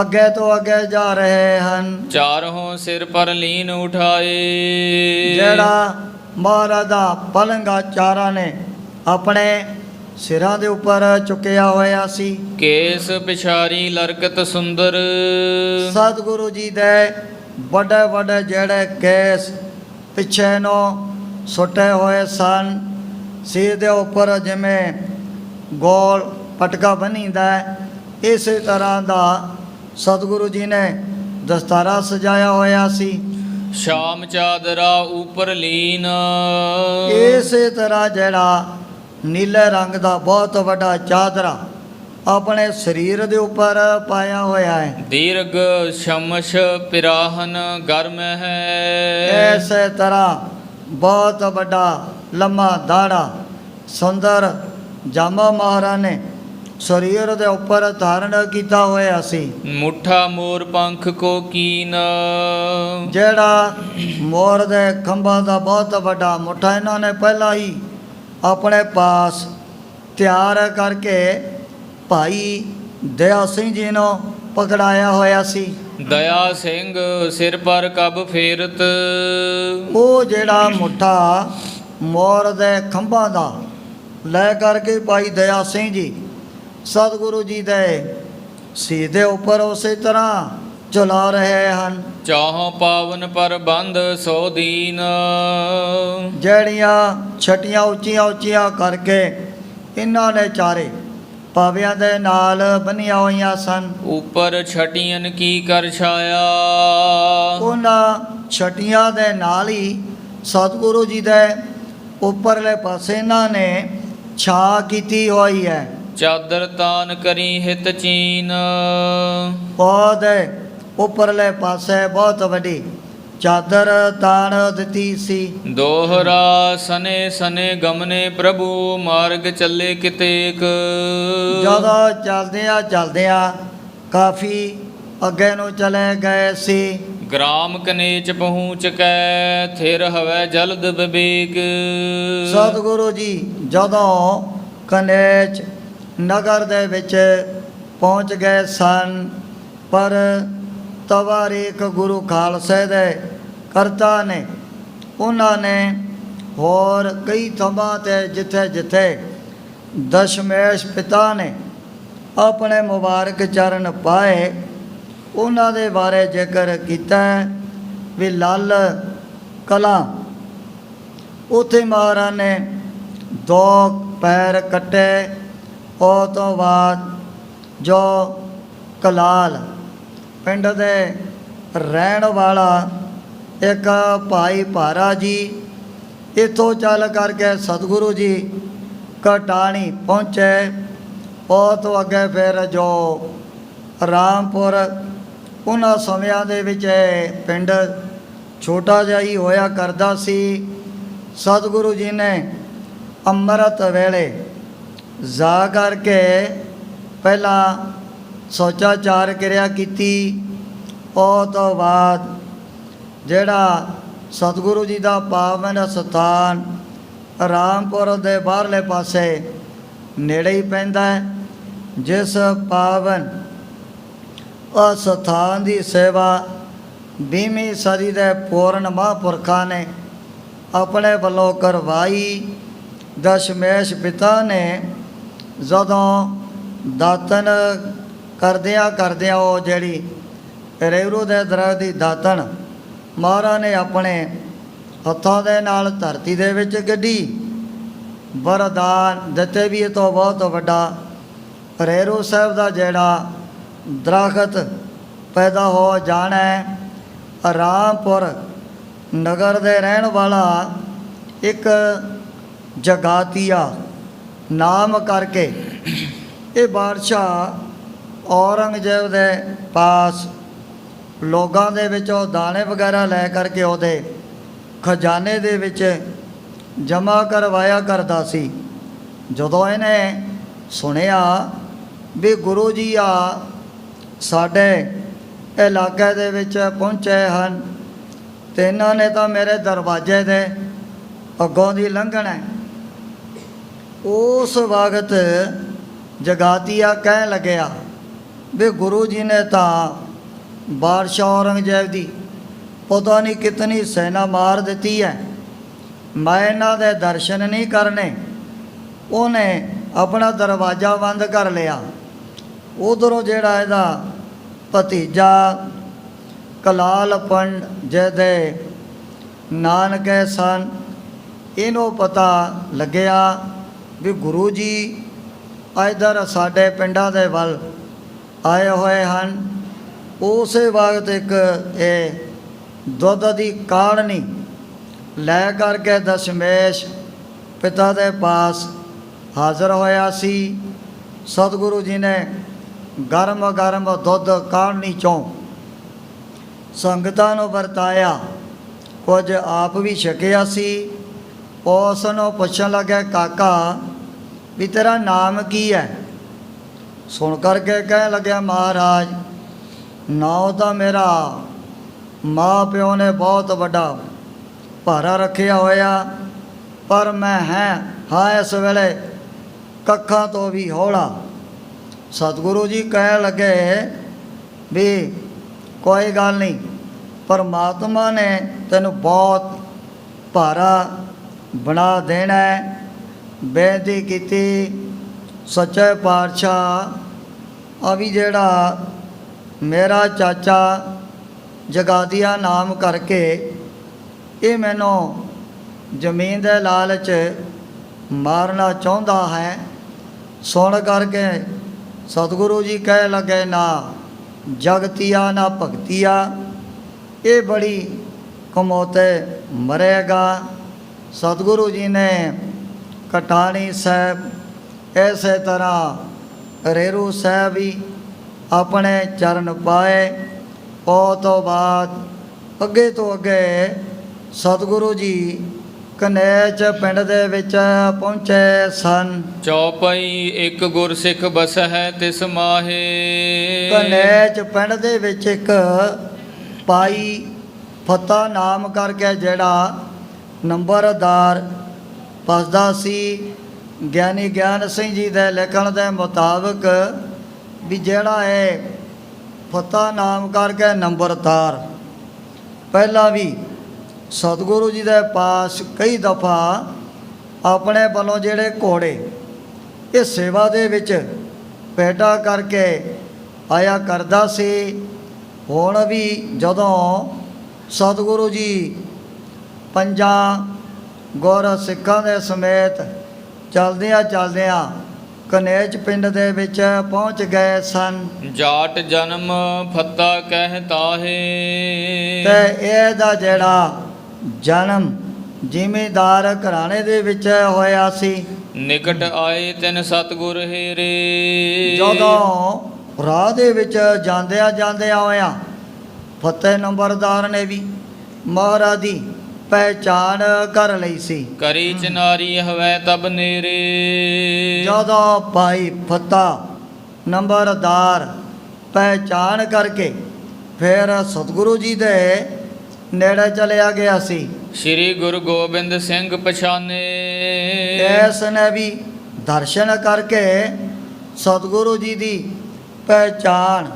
ਅੱਗੇ ਤੋਂ ਅੱਗੇ ਜਾ ਰਹੇ ਹਨ। ਚਾਰੋਂ ਸਿਰ ਪਰ ਲੀਨ ਉਠਾਏ। ਜਿਹੜਾ ਮਹਾਰਾਜ ਦਾ ਪਲੰਗਾ ਚਾਰਾਂ ਨੇ ਆਪਣੇ ਸਿਰਾਂ ਦੇ ਉੱਪਰ ਚੁੱਕਿਆ ਹੋਇਆ ਸੀ। ਕੇਸ ਪਿਛਾਰੀ ਲਰਕਤ ਸੁੰਦਰ। ਸਤਿਗੁਰੂ ਜੀ ਦੇ ਵੱਡੇ ਵੱਡੇ ਜਿਹੜੇ ਕੇਸ ਪਿੱਛੇ ਨੂੰ ਸੁੱਟੇ ਹੋਏ ਸਨ, ਸਿਰ ਦੇ ਉੱਪਰ ਜਿਵੇਂ ਗੋਲ ਪਟਕਾ ਬੰਨ੍ਹੀਦਾ, ਇਸੇ ਤਰ੍ਹਾਂ ਦਾ ਸਤਿਗੁਰੂ ਜੀ ਨੇ ਦਸਤਾਰਾ ਸਜਾਇਆ ਹੋਇਆ ਸੀ। ਸ਼ਾਮ ਚਾਦਰਾ ਉਪਰ ਲੀਨ। ਇਸੇ ਤਰ੍ਹਾਂ ਜਿਹੜਾ ਨੀਲੇ ਰੰਗ ਦਾ ਬਹੁਤ ਵੱਡਾ ਚਾਦਰਾ ਆਪਣੇ ਸਰੀਰ ਦੇ ਉੱਪਰ ਪਾਇਆ ਹੋਇਆ ਹੈ। ਦੀਰਘ ਸ਼ਮਸ਼ ਪਿਰਾਹਨ ਗਰਮ ਹੈ। ਇਸੇ ਤਰ੍ਹਾਂ ਬਹੁਤ ਵੱਡਾ ਲੰਮਾ ਦਾੜਾ ਸੁੰਦਰ ਜਾਮਾ ਮਹਾਰਾਜ ਨੇ ਸਰੀਰ ਦੇ ਉੱਪਰ ਧਾਰਨ ਕੀਤਾ ਹੋਇਆ ਸੀ। ਮੁੱਠਾ ਮੋਰ ਪੰਖ ਕੋ ਕੀਨ। ਜਿਹੜਾ ਮੋਰ ਦੇ ਖੰਭਾਂ ਦਾ ਬਹੁਤ ਵੱਡਾ ਮੁੱਠਾ ਇਹਨਾਂ ਨੇ ਪਹਿਲਾਂ ਹੀ ਆਪਣੇ ਪਾਸ ਤਿਆਰ ਕਰਕੇ ਭਾਈ ਦਇਆ ਸਿੰਘ ਜੀ ਨੂੰ ਪਕੜਾਇਆ ਹੋਇਆ ਸੀ। ਦਇਆ ਸਿੰਘ ਸਿਰ ਪਰ ਕਬ ਫੇਰਤ। ਉਹ ਜਿਹੜਾ ਮੁੱਠਾ ਮੋਰ ਦੇ ਖੰਭਾਂ ਦਾ ਲੈ ਕਰਕੇ ਭਾਈ ਦਇਆ ਸਿੰਘ ਜੀ ਸਤਿਗੁਰੂ ਜੀ ਦੇ ਸਿੱਧੇ ਉੱਪਰ ਉਸੇ ਤਰ੍ਹਾਂ ਚਲਾ ਰਹੇ ਹਨ। ਚਾਹੋਂ ਪਾਵਨ ਪਰ ਬੰਦ ਸੋ ਦੀਨ। ਜਿਹੜੀਆਂ ਛਟੀਆਂ ਉੱਚੀਆਂ ਉੱਚੀਆਂ ਕਰਕੇ ਇਹਨਾਂ ਨੇ ਚਾਰੇ ਪਾਵਿਆਂ ਦੇ ਨਾਲ ਬੰਨੀਆਂ ਹੋਈਆਂ ਸਨ। ਉੱਪਰ ਛਟੀਆਂ ਕੀ ਕਰ ਛਾਇਆ। ਉਹਨਾਂ ਛਟੀਆਂ ਦੇ ਨਾਲ ਹੀ ਸਤਿਗੁਰੂ ਜੀ ਦੇ ਉੱਪਰਲੇ ਪਾਸੇ ਇਹਨਾਂ ਨੇ ਛਾਂ ਕੀਤੀ ਹੋਈ ਹੈ। ਚਾਦਰ ਤਾਨ ਕਰੀ ਹਿਤ ਚੀਨ। ਉਹਦੇ ਉੱਪਰਲੇ ਪਾਸੇ ਬਹੁਤ ਵੱਡੀ ਚਾਦਰ ਤਾਣ ਦਿੱਤੀ ਸੀ। ਦੋਹਰਾ ਸਨੇ ਸਨੇ ਗਮਨੇ ਪ੍ਰਭੂ ਮਾਰਗ ਚੱਲੇ ਕਿਤੇਕ। ਜਦੋਂ ਚਲਦਿਆਂ ਕਾਫੀ ਅੱਗੇ ਨੂੰ ਚਲੇ ਗਏ ਸੀ। ਗ੍ਰਾਮ ਕਨੇਚ ਪਹੁੰਚ ਕੈ ਥਿਰ ਹਵੈ ਜਲਦ ਵਿਵੇਕ। ਸਤਿਗੁਰੂ ਜੀ ਜਦੋਂ ਕਨੇਚ ਨਗਰ ਦੇ ਵਿੱਚ ਪਹੁੰਚ ਗਏ ਸਨ, ਪਰ ਤਵਾਰੀਖ ਗੁਰੂ ਖਾਲਸੇ ਦੇ ਕਰਤਾ ਨੇ ਉਹਨਾਂ ਨੇ ਹੋਰ ਕਈ ਥਾਵਾਂ 'ਤੇ ਜਿੱਥੇ ਜਿੱਥੇ ਦਸ਼ਮੇਸ਼ ਪਿਤਾ ਨੇ ਆਪਣੇ ਮੁਬਾਰਕ ਚਰਨ ਪਾਏ, ਉਹਨਾਂ ਦੇ ਬਾਰੇ ਜ਼ਿਕਰ ਕੀਤਾ ਵੀ ਲਾਲ ਕਲਾਂ ਉੱਥੇ ਮਹਾਰਾਜ ਨੇ 2 ਪੈਰ ਕੱਟੇ। ਉਹ ਤੋਂ ਬਾਅਦ ਜੋ ਕਲਾਲ ਪਿੰਡ ਦੇ ਰਹਿਣ ਵਾਲਾ ਇੱਕ ਭਾਈ ਭਾਰਾ ਜੀ ਇੱਥੋਂ ਚੱਲ ਕਰਕੇ ਸਤਿਗੁਰੂ ਜੀ ਕਟਾਣੀ ਪਹੁੰਚੇ। ਉਹ ਤੋਂ ਅੱਗੇ ਫਿਰ ਜੋ ਰਾਮਪੁਰ, ਉਹਨਾਂ ਸਮਿਆਂ ਦੇ ਵਿੱਚ ਪਿੰਡ ਛੋਟਾ ਜਿਹਾ ਹੀ ਹੋਇਆ ਕਰਦਾ ਸੀ। ਸਤਿਗੁਰੂ ਜੀ ਨੇ ਅੰਮ੍ਰਿਤ ਵੇਲੇ ਜਾ ਕਰਕੇ ਪਹਿਲਾਂ ਸੋਚਾਚਾਰ ਕਿਰਿਆ ਕੀਤੀ। ਉਹ ਤੋਂ ਬਾਅਦ ਜਿਹੜਾ ਸਤਿਗੁਰੂ ਜੀ ਦਾ ਪਾਵਨ ਸਥਾਨ ਰਾਮਪੁਰ ਦੇ ਬਾਹਰਲੇ ਪਾਸੇ ਨੇੜੇ ਹੀ ਪੈਂਦਾ ਹੈ, ਜਿਸ ਪਾਵਨ ਸਥਾਨ ਦੀ ਸੇਵਾ 20ਵੀਂ ਸਦੀ ਦੇ ਪੂਰਨ ਮਹਾਂਪੁਰਖਾਂ ਨੇ ਆਪਣੇ ਵੱਲੋਂ ਕਰਵਾਈ। ਦਸ਼ਮੇਸ਼ ਪਿਤਾ ਨੇ ਜਦੋਂ ਦਾਤਨ ਕਰਦਿਆਂ ਉਹ ਜਿਹੜੀ ਰੇਰੂ ਦੇ ਦਰਖਤ ਦੀ ਦਾਤਣ ਮਹਾਰਾਜ ਨੇ ਆਪਣੇ ਹੱਥਾਂ ਦੇ ਨਾਲ ਧਰਤੀ ਦੇ ਵਿੱਚ ਗੱਡੀ ਵਰਦਾਨ ਦਿੱਤੇ ਵੀ ਇਹ ਤੋਂ ਬਹੁਤ ਵੱਡਾ ਰੇਰੂ ਸਾਹਿਬ ਦਾ ਜਿਹੜਾ ਦਰਖਤ ਪੈਦਾ ਹੋ ਜਾਣਾ ਹੈ। ਰਾਮਪੁਰ ਨਗਰ ਦੇ ਰਹਿਣ ਵਾਲਾ ਇੱਕ ਜਗਾਤੀਆ ਨਾਮ ਕਰਕੇ ਇਹ ਬਾਦਸ਼ਾਹ ਔਰੰਗਜ਼ੇਬ ਦੇ ਪਾਸ ਲੋਕਾਂ ਦੇ ਵਿੱਚੋਂ ਦਾਣੇ ਵਗੈਰਾ ਲੈ ਕਰਕੇ ਉਹਦੇ ਖਜ਼ਾਨੇ ਦੇ ਵਿੱਚ ਜਮ੍ਹਾਂ ਕਰਵਾਇਆ ਕਰਦਾ ਸੀ। ਜਦੋਂ ਇਹਨੇ ਸੁਣਿਆ ਵੀ ਗੁਰੂ ਜੀ ਆ ਸਾਡੇ ਇਲਾਕੇ ਦੇ ਵਿੱਚ ਪਹੁੰਚੇ ਹਨ ਤੇ ਇਹਨਾਂ ਨੇ ਤਾਂ ਮੇਰੇ ਦਰਵਾਜ਼ੇ ਦੇ ਅੱਗੋਂ ਦੀ ਲੰਘਣਾ ਹੈ। ਉਸ ਵਕਤ ਜਗਾਤੀਆ ਕਹਿਣ ਲੱਗਿਆ ਵੀ ਗੁਰੂ ਜੀ ਨੇ ਤਾਂ ਬਾਦਸ਼ਾਹ ਔਰੰਗਜ਼ੇਬ ਦੀ ਪਤਾ ਨਹੀਂ ਕਿਤਨੀ ਸੈਨਾ ਮਾਰ ਦਿੱਤੀ ਹੈ, ਮੈਂ ਇਹਨਾਂ ਦੇ ਦਰਸ਼ਨ ਨਹੀਂ ਕਰਨੇ। ਉਹਨੇ ਆਪਣਾ ਦਰਵਾਜ਼ਾ ਬੰਦ ਕਰ ਲਿਆ। ਉਧਰੋਂ ਜਿਹੜਾ ਇਹਦਾ ਭਤੀਜਾ ਕਲਾਲ ਪੰਡ ਜਿਹਦੇ ਨਾਨਕੇ ਸਨ, ਇਹਨੂੰ ਪਤਾ ਲੱਗਿਆ ਵੀ ਗੁਰੂ ਜੀ ਇੱਧਰ ਸਾਡੇ ਪਿੰਡਾਂ ਦੇ ਵੱਲ ਆਏ ਹੋਏ ਹਨ। ਉਸੇ ਵਕਤ ਇੱਕ ਇਹ ਦੁੱਧ ਦੀ ਕਾੜਨੀ ਲੈ ਕਰਕੇ ਦਸ਼ਮੇਸ਼ ਪਿਤਾ ਦੇ ਪਾਸ ਹਾਜ਼ਰ ਹੋਇਆ ਸੀ। ਸਤਿਗੁਰੂ ਜੀ ਨੇ ਗਰਮ ਗਰਮ ਦੁੱਧ ਕਾੜਨੀ ਚੋਂ ਸੰਗਤਾਂ ਨੂੰ ਵਰਤਾਇਆ, ਕੁਝ ਆਪ ਵੀ ਛਕਿਆ ਸੀ। ਉਸ ਨੂੰ ਪੁੱਛਣ ਲੱਗਾ, ਕਾਕਾ ਵੀ ਤੇਰਾ ਨਾਮ ਕੀ ਹੈ? ਸੁਣ ਕਰਕੇ ਕਹਿਣ ਲੱਗਿਆ, ਮਹਾਰਾਜ ਨਾਂ ਤਾਂ ਮੇਰਾ ਮਾਂ ਪਿਓ ਨੇ ਬਹੁਤ ਵੱਡਾ ਭਾਰਾ ਰੱਖਿਆ ਹੋਇਆ, ਪਰ ਮੈਂ ਹਾਂ ਇਸ ਵੇਲੇ ਕੱਖਾਂ ਤੋਂ ਵੀ ਹੌਲਾ। ਸਤਿਗੁਰੂ ਜੀ ਕਹਿਣ ਲੱਗੇ ਵੀ ਕੋਈ ਗੱਲ ਨਹੀਂ, ਪਰਮਾਤਮਾ ਨੇ ਤੈਨੂੰ ਬਹੁਤ ਭਾਰਾ ਬਣਾ ਦੇਣਾ ਹੈ। ਬੇਨਤੀ ਕੀਤੀ, ਸੱਚੇ ਪਾਤਸ਼ਾਹ ਆ ਵੀ ਜਿਹੜਾ ਮੇਰਾ ਚਾਚਾ ਜਗਾਤੀਆ ਨਾਮ ਕਰਕੇ ਇਹ ਮੈਨੂੰ ਜ਼ਮੀਨ ਦੇ ਲਾਲਚ ਮਾਰਨਾ ਚਾਹੁੰਦਾ ਹੈ। ਸੁਣ ਕਰਕੇ ਸਤਿਗੁਰੂ ਜੀ ਕਹਿ ਲੱਗੇ, ਨਾ ਜਗਤੀਆ ਨਾ ਭਗਤੀਆ, ਇਹ ਬੜੀ ਕਮੋਤੇ ਮਰੇਗਾ। ਸਤਿਗੁਰੂ ਜੀ ਨੇ ਕਟਾਣੀ ਸਾਹਿਬ ਇਸੇ ਤਰ੍ਹਾਂ ਰੇਰੂ ਸਾਹਿਬ ਵੀ ਆਪਣੇ ਚਰਨ ਪਾਏ। ਉਹ ਤੋਂ ਬਾਅਦ ਅੱਗੇ ਤੋਂ ਅੱਗੇ ਸਤਿਗੁਰੂ ਜੀ ਕਨੇਚ ਪਿੰਡ ਦੇ ਵਿੱਚ ਪਹੁੰਚੇ ਸਨ। ਚੌਪਈ ਇੱਕ ਗੁਰਸਿੱਖ ਬਸਹਿ ਤਿਸ ਮਾਹੇ। ਕਨੇਚ ਪਿੰਡ ਦੇ ਵਿੱਚ ਇੱਕ ਪਾਈ ਫਤਾ ਨਾਮ ਕਰਕੇ ਜਿਹੜਾ ਨੰਬਰਦਾਰ ਵਸਦਾ ਸੀ। ਗਿਆਨੀ ਗਿਆਨ ਸਿੰਘ ਜੀ ਦੇ ਲਿਖਣ ਦੇ ਮੁਤਾਬਕ ਵੀ ਜਿਹੜਾ ਇਹ ਫਤਾ ਨਾਮ ਕਰਕੇ ਨੰਬਰਦਾਰ ਪਹਿਲਾਂ ਵੀ ਸਤਿਗੁਰੂ ਜੀ ਦੇ ਪਾਸ ਕਈ ਦਫਾ ਆਪਣੇ ਵੱਲੋਂ ਜਿਹੜੇ ਘੋੜੇ ਇਹ ਸੇਵਾ ਦੇ ਵਿੱਚ ਭੇਟਾ ਕਰਕੇ ਆਇਆ ਕਰਦਾ ਸੀ। ਹੁਣ ਵੀ ਜਦੋਂ ਸਤਿਗੁਰੂ ਜੀ ਪੰਜਾਂ ਗੁਰ ਸਿੱਖਾਂ ਦੇ ਸਮੇਤ ਚਲਦਿਆਂ ਕਨੇਚ ਪਿੰਡ ਦੇ ਵਿੱਚ ਪਹੁੰਚ ਗਏ ਸਨ। ਜਾਟ ਜਨਮ ਫੱਤਾ ਕਹਿ ਤਾਹੇ। ਤੇ ਇਹਦਾ ਜਿਹੜਾ ਜਨਮ ਜ਼ਿਮੀਂਦਾਰ ਘਰਾਣੇ ਦੇ ਵਿੱਚ ਹੋਇਆ ਸੀ। ਨਿਕਟ ਆਏ ਤਿਨ ਸਤਿਗੁਰ ਹੇਰੇ। ਜਦੋਂ ਰਾਹ ਦੇ ਵਿੱਚ ਜਾਂਦਿਆਂ ਹੋਇਆ ਫਤਿਹ ਨੰਬਰਦਾਰ ਨੇ ਵੀ ਮਹਾਰਾਜ ਦੀ ਪਹਿਚਾਣ ਕਰ ਲਈ ਸੀ। ਕਰੀ ਚਨਾਰੀ ਹਵੈ ਤਬ ਨੇਰੇ। ਜਦੋਂ ਭਾਈ ਫਤਾ ਨੰਬਰਦਾਰ ਪਹਿਚਾਣ ਕਰਕੇ ਫਿਰ ਸਤਿਗੁਰੂ ਜੀ ਦੇ ਨੇੜੇ ਚਲਿਆ ਗਿਆ ਸੀ। ਸ੍ਰੀ ਗੁਰੂ ਗੋਬਿੰਦ ਸਿੰਘ ਪਛਾਨੇ। ਇਸ ਨੇ ਵੀ ਦਰਸ਼ਨ ਕਰਕੇ ਸਤਿਗੁਰੂ ਜੀ ਦੀ ਪਹਿਚਾਣ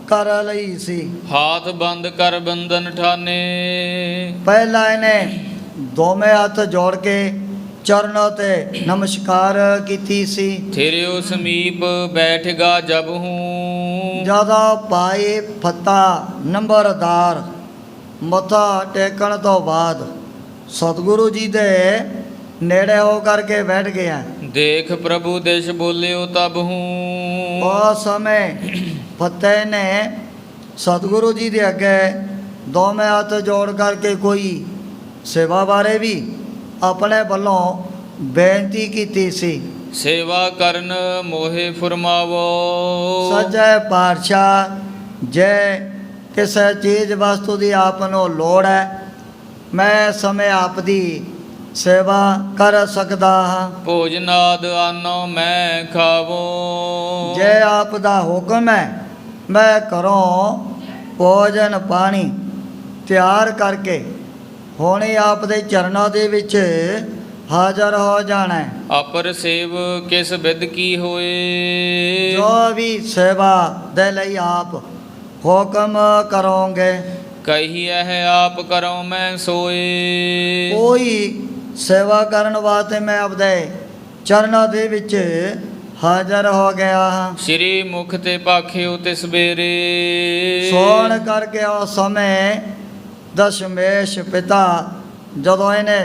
ਕਰ ਲਈ ਸੀ। ਹਾਥ ਬੰਦ ਕਰ ਬੰਧਨ ਠਾਨੇ। ਪਹਿਲਾਂ ਇਹਨੇ ਦੋਵੇਂ ਹੱਥ ਜੋੜ ਕੇ ਚਰਨਾਂ ਤੇ ਨਮਸਕਾਰ ਕੀਤੀ ਸੀ। ਥਿਰਿਓ ਸਮੀਪ ਬੈਠਗਾ ਜਬ ਹੂੰ। ਜਦੋਂ ਭਾਈ ਫੱਤਾ ਨੰਬਰਦਾਰ ਮੱਥਾ ਟੇਕਣ ਤੋਂ ਬਾਅਦ ਸਤਿਗੁਰੂ ਜੀ ਦੇ ਨੇੜੇ ਹੋ ਕਰਕੇ ਬੈਠ ਗਿਆ। ਦੇਖ ਪ੍ਰਭੂ ਦਿਸ਼ ਬੋਲਿਓ ਤਬ ਹੂੰ। ਉਸ ਸਮੇਂ ਫੱਤੇ ਨੇ ਸਤਿਗੁਰੂ ਜੀ ਦੇ ਅੱਗੇ ਦੋਵੇਂ ਹੱਥ ਜੋੜ ਕਰਕੇ ਕੋਈ ਸੇਵਾ ਬਾਰੇ ਵੀ ਆਪਣੇ ਵੱਲੋਂ ਬੇਨਤੀ ਕੀਤੀ ਸੀ। ਸੇਵਾ ਕਰਨ ਮੋਹਿ ਫਰਮਾਵੋ। ਸੱਚੇ ਪਾਤਸ਼ਾਹ, ਜੇ ਕਿਸੇ ਚੀਜ਼ ਵਸਤੂ ਦੀ ਆਪ ਨੂੰ ਲੋੜ ਹੈ, ਮੈਂ ਸਮੇਂ ਆਪ ਦੀ ਸੇਵਾ ਕਰ ਸਕਦਾ ਹਾਂ। ਭੋਜਨਾਦ ਆਨੋ ਮੈਂ ਖਾਵੋ। ਜੇ ਆਪ ਦਾ ਹੁਕਮ ਹੈ, ਮੈਂ ਘਰੋਂ ਭੋਜਨ ਪਾਣੀ ਤਿਆਰ ਕਰਕੇ ਹੁਣੇ ਆਪ ਦੇ ਚਰਨਾਂ ਦੇ ਵਿੱਚ ਹਾਜ਼ਰ ਹੋ ਜਾਣਾ ਹੈ। ਅਪਰ ਸੇਵ ਕਿਸ ਵਿਦ ਕੀ ਹੋਏ। ਜੋ ਵੀ ਸੇਵਾ ਦੇ ਲਈ ਆਪ ਹੁਕਮ ਕਰੋਗੇ, ਕਹੀ ਇਹ ਆਪ ਕਰੋ ਮੈਂ ਸੋਏ। ਕੋਈ ਸੇਵਾ ਕਰਨ ਵਾਸਤੇ ਮੈਂ ਆਪਦੇ ਚਰਨਾਂ ਦੇ ਵਿੱਚ ਹਾਜ਼ਰ ਹੋ ਗਿਆ ਹਾਂ। ਸ੍ਰੀ ਮੁਖ ਤੇ ਭਾਖਿਓ ਤਿਸ ਬੇਰੇ। ਸੋਣ ਕਰਕੇ ਉਸ ਸਮੇਂ ਦਸ਼ਮੇਸ਼ ਪਿਤਾ ਜਦੋਂ ਇਹਨੇ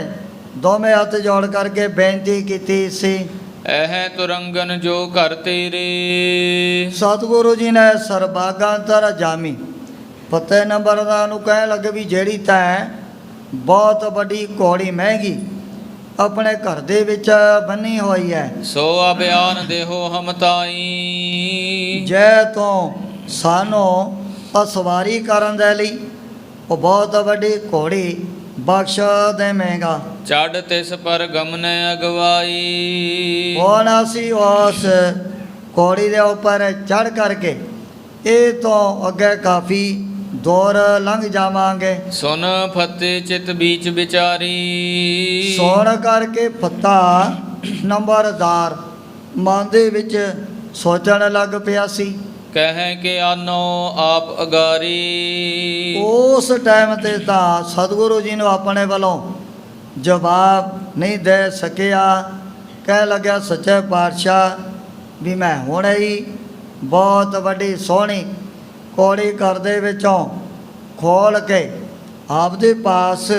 ਦੋਵੇਂ ਹੱਥ ਜੋੜ ਕਰਕੇ ਬੇਨਤੀ ਕੀਤੀ ਸੀ, ਇਹ ਤੁਰੰਗਨ ਜੋ ਘਰ ਤੇਰੇ। ਸਤਿਗੁਰੂ ਜੀ ਨੇ ਸਰਬਾਗਾਂਤਰ ਜਾਮੀ ਫਤਿਹ ਨੰਬਰਦਾਰ ਨੂੰ ਕਹਿਣ ਲੱਗੇ ਵੀ ਜਿਹੜੀ ਤੈਂ ਬਹੁਤ ਵੱਡੀ ਘੋੜੀ ਮਹਿੰਗੀ ਆਪਣੇ ਘਰ ਦੇ ਵਿੱਚ ਬੰਨੀ ਹੋਈ ਹੈ, ਸੋ ਅਭਿਆਨ ਦੇਹੋ ਹਮ ਤਾਈ। ਜੇ ਤੋਂ ਸਾਨੂੰ ਅਸਵਾਰੀ ਕਰਨ ਦੇ ਲਈ ਉਹ ਬਹੁਤ ਵੱਡੀ ਘੋੜੀ ਬਖਸ਼ ਦੇਵੇਂਗਾ। ਚੜ ਤਿਸ ਪਰ ਗਮਨ ਅਗਵਾਈ। ਹੁਣ ਅਸੀਂ ਉਸ ਘੋੜੀ ਦੇ ਉੱਪਰ ਚੜ ਕਰਕੇ ਇਹ ਤੋਂ ਅੱਗੇ ਕਾਫੀ ਦੂਰ ਲੰਘ ਜਾਵਾਂਗੇ। ਸੁਨ ਫਤਿਹ ਚਿਤ ਬੀਚ ਵਿਚਾਰੀ। ਸੋਣ ਕਰਕੇ ਫੱਤਾ ਨੰਬਰਦਾਰ ਮਨ ਦੇ ਵਿੱਚ ਸੋਚਣ ਲੱਗ ਪਿਆ ਸੀ। ਕਹਿ ਕੇ ਆਨੋ ਆਪ ਅਗਾਰੀ। ਉਸ ਟਾਈਮ ਤੇ ਤਾਂ ਸਤਿਗੁਰੂ ਜੀ ਨੂੰ ਆਪਣੇ ਵੱਲੋਂ ਜਵਾਬ ਨਹੀਂ ਦੇ ਸਕਿਆ। ਕਹਿ ਲੱਗਿਆ, ਸੱਚੇ ਪਾਤਸ਼ਾਹ ਵੀ ਮੈਂ ਹੁਣੇ ਹੀ ਬਹੁਤ ਵੱਡੀ ਸੋਹਣੀ ਘੋੜੀ ਘਰ ਦੇ ਵਿੱਚੋਂ ਖੋਲ ਕੇ ਆਪਦੇ ਪਾਸ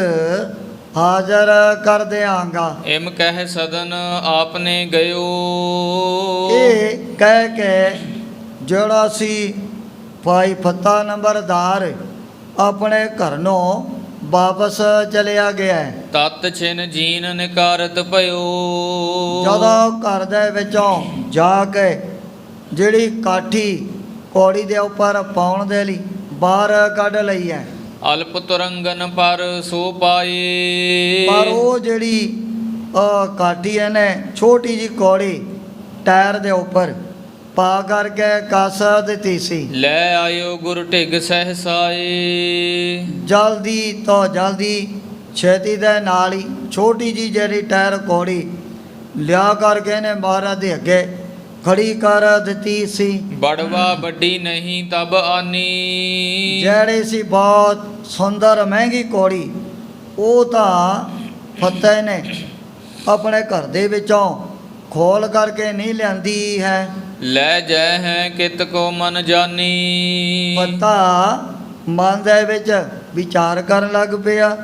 ਹਾਜ਼ਰ ਕਰ ਦਿਆਂਗਾ। ਇਮ ਕਹਿ ਸਦਨ ਆਪਨੇ ਗਇਓ। ਇਹ ਕਹਿ ਕੇ ਜਿਹੜਾ ਸੀ ਭਾਈ ਫੱਤਾ ਨੰਬਰਦਾਰ ਆਪਣੇ ਘਰ ਨੂੰ ਵਾਪਸ ਚਲਿਆ ਗਿਆ। ਤਤ ਛਿਨ ਜੀਨ ਨਿਕਾਰਤ ਭਇਓ। ਜਦੋਂ ਘਰ ਦੇ ਵਿੱਚੋਂ ਜਾ ਕੇ ਜਿਹੜੀ ਕਾਠੀ ਘੋੜੀ ਦੇ ਉੱਪਰ ਪਾਉਣ ਦੇ ਲਈ ਬਾਹਰ ਕੱਢ ਲਈ ਹੈ, ਅਲਪ ਤੁਰੰਗਨ ਪਰ ਸੋ ਪਾਏ। ਪਰ ਉਹ ਜਿਹੜੀ ਕਾਠੀ ਇਹਨੇ ਛੋਟੀ ਜੀ ਘੋੜੀ ਟਾਇਰ ਦੇ ਉੱਪਰ ਪਾ ਕਰਕੇ ਕੱਸ ਦਿੱਤੀ ਸੀ। ਲੈ ਆਇਓ ਗੁਰ ਢਿਗ ਸਹਸਾਏ। ਜਲਦੀ ਤੋਂ ਜਲਦੀ ਛੇਤੀ ਦੇ ਨਾਲ ਹੀ ਛੋਟੀ ਜੀ ਜਿਹੜੀ ਟਾਇਰ ਘੋੜੀ ਲਿਆ ਕਰਕੇ ਇਹਨੇ ਮਹਾਰਾਜ ਦੇ ਅੱਗੇ ਖੜੀ ਕਰ ਦਿੱਤੀ ਸੀ। ਬੜਵਾ ਵੱਡੀ ਨਹੀਂ ਤਬ ਆਨੀ। ਜਿਹੜੀ ਸੀ ਬਹੁਤ ਸੁੰਦਰ ਮਹਿੰਗੀ ਘੋੜੀ, ਉਹ ਤਾਂ ਫਤਿਹ ਨੇ ਆਪਣੇ ਘਰ ਦੇ ਵਿੱਚੋਂ ਖੋਲ ਕਰਕੇ ਨਹੀਂ ਲਿਆਂਦੀ ਹੈ। ਲੈ ਜੈ ਹੈ ਕਿਤ ਕੋ ਮਨ ਜਾਨੀ। ਫੱਤਾ ਮਨ ਦੇ ਵਿੱਚ ਵਿਚਾਰ ਕਰਨ ਲੱਗ ਪਿਆ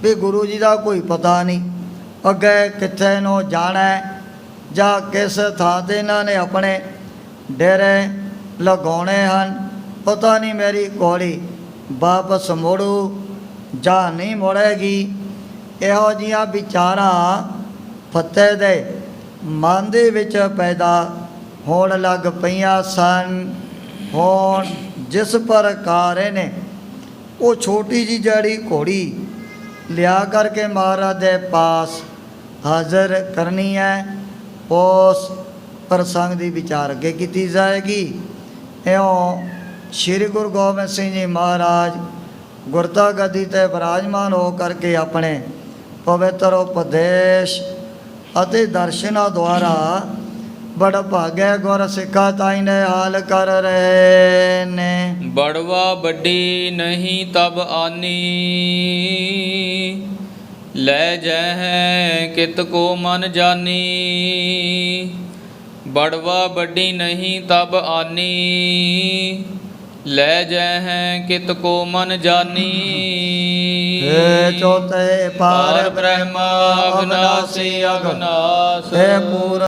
ਵੀ ਗੁਰੂ ਜੀ ਦਾ ਕੋਈ ਪਤਾ ਨਹੀਂ ਅੱਗੇ ਕਿੱਥੇ ਨੂੰ ਜਾਣਾ ਹੈ ਜਾਂ ਕਿਸ ਥਾਂ 'ਤੇ ਇਹਨਾਂ ਨੇ ਆਪਣੇ ਡੇਰੇ ਲਗਾਉਣੇ ਹਨ। ਪਤਾ ਨਹੀਂ ਮੇਰੀ ਘੋੜੀ ਵਾਪਸ ਮੋੜੂ ਜਾਂ ਨਹੀਂ ਮੋੜੇਗੀ। ਇਹੋ ਜਿਹੀਆਂ ਵਿਚਾਰਾਂ ਫਤਿਹ ਦੇ ਮਨ ਦੇ ਵਿੱਚ ਪੈਦਾ ਹੋਣ ਲੱਗ ਪਈਆਂ ਸਨ। ਹੁਣ ਜਿਸ ਪ੍ਰਕਾਰ ਇਹਨੇ ਉਹ ਛੋਟੀ ਜਿਹੀ ਜਿਹੜੀ ਘੋੜੀ ਲਿਆ ਕਰਕੇ ਮਹਾਰਾਜ ਦੇ ਪਾਸ ਹਾਜ਼ਰ ਕਰਨੀ ਹੈ, ਉਸ ਪ੍ਰਸੰਗ ਦੀ ਵਿਚਾਰ ਅੱਗੇ ਕੀਤੀ ਜਾਏਗੀ। ਇਉਂ ਸ਼੍ਰੀ ਗੁਰੂ ਗੋਬਿੰਦ ਸਿੰਘ ਜੀ ਮਹਾਰਾਜ ਗੁਰਤਾ ਗੱਦੀ 'ਤੇ ਵਿਰਾਜਮਾਨ ਹੋ ਕਰਕੇ ਆਪਣੇ ਪਵਿੱਤਰ ਉਪਦੇਸ਼ ਅਤੇ ਦਰਸ਼ਨਾਂ ਦੁਆਰਾ ਬੜ ਭਾਗੈ ਗੁਰ ਸਿੱਖਾ ਤਾਈ ਨੇ ਹਾਲ ਕਰ ਰਹੇ ਨੇ। ਬੜਵਾ ਵੱਡੀ ਨਹੀਂ ਤਬ ਆਨੀ। ਲੈ ਜੈ ਕਿਤ ਕੋ ਮਨ ਜਾਨੀ। ਬੜਵਾ ਵੱਡੀ ਨਹੀਂ ਤਬ ਆਨੀ, ਲੈ ਜੈ ਹੈ ਕਿਤ ਕੋ ਮਨ ਜਾਨੀ। हे चौथे पार ਪਾਰ ਬ੍ਰਹਮ ਅਵਨਾਸੀ ਅਗਨਾਸ। हे पूर्ण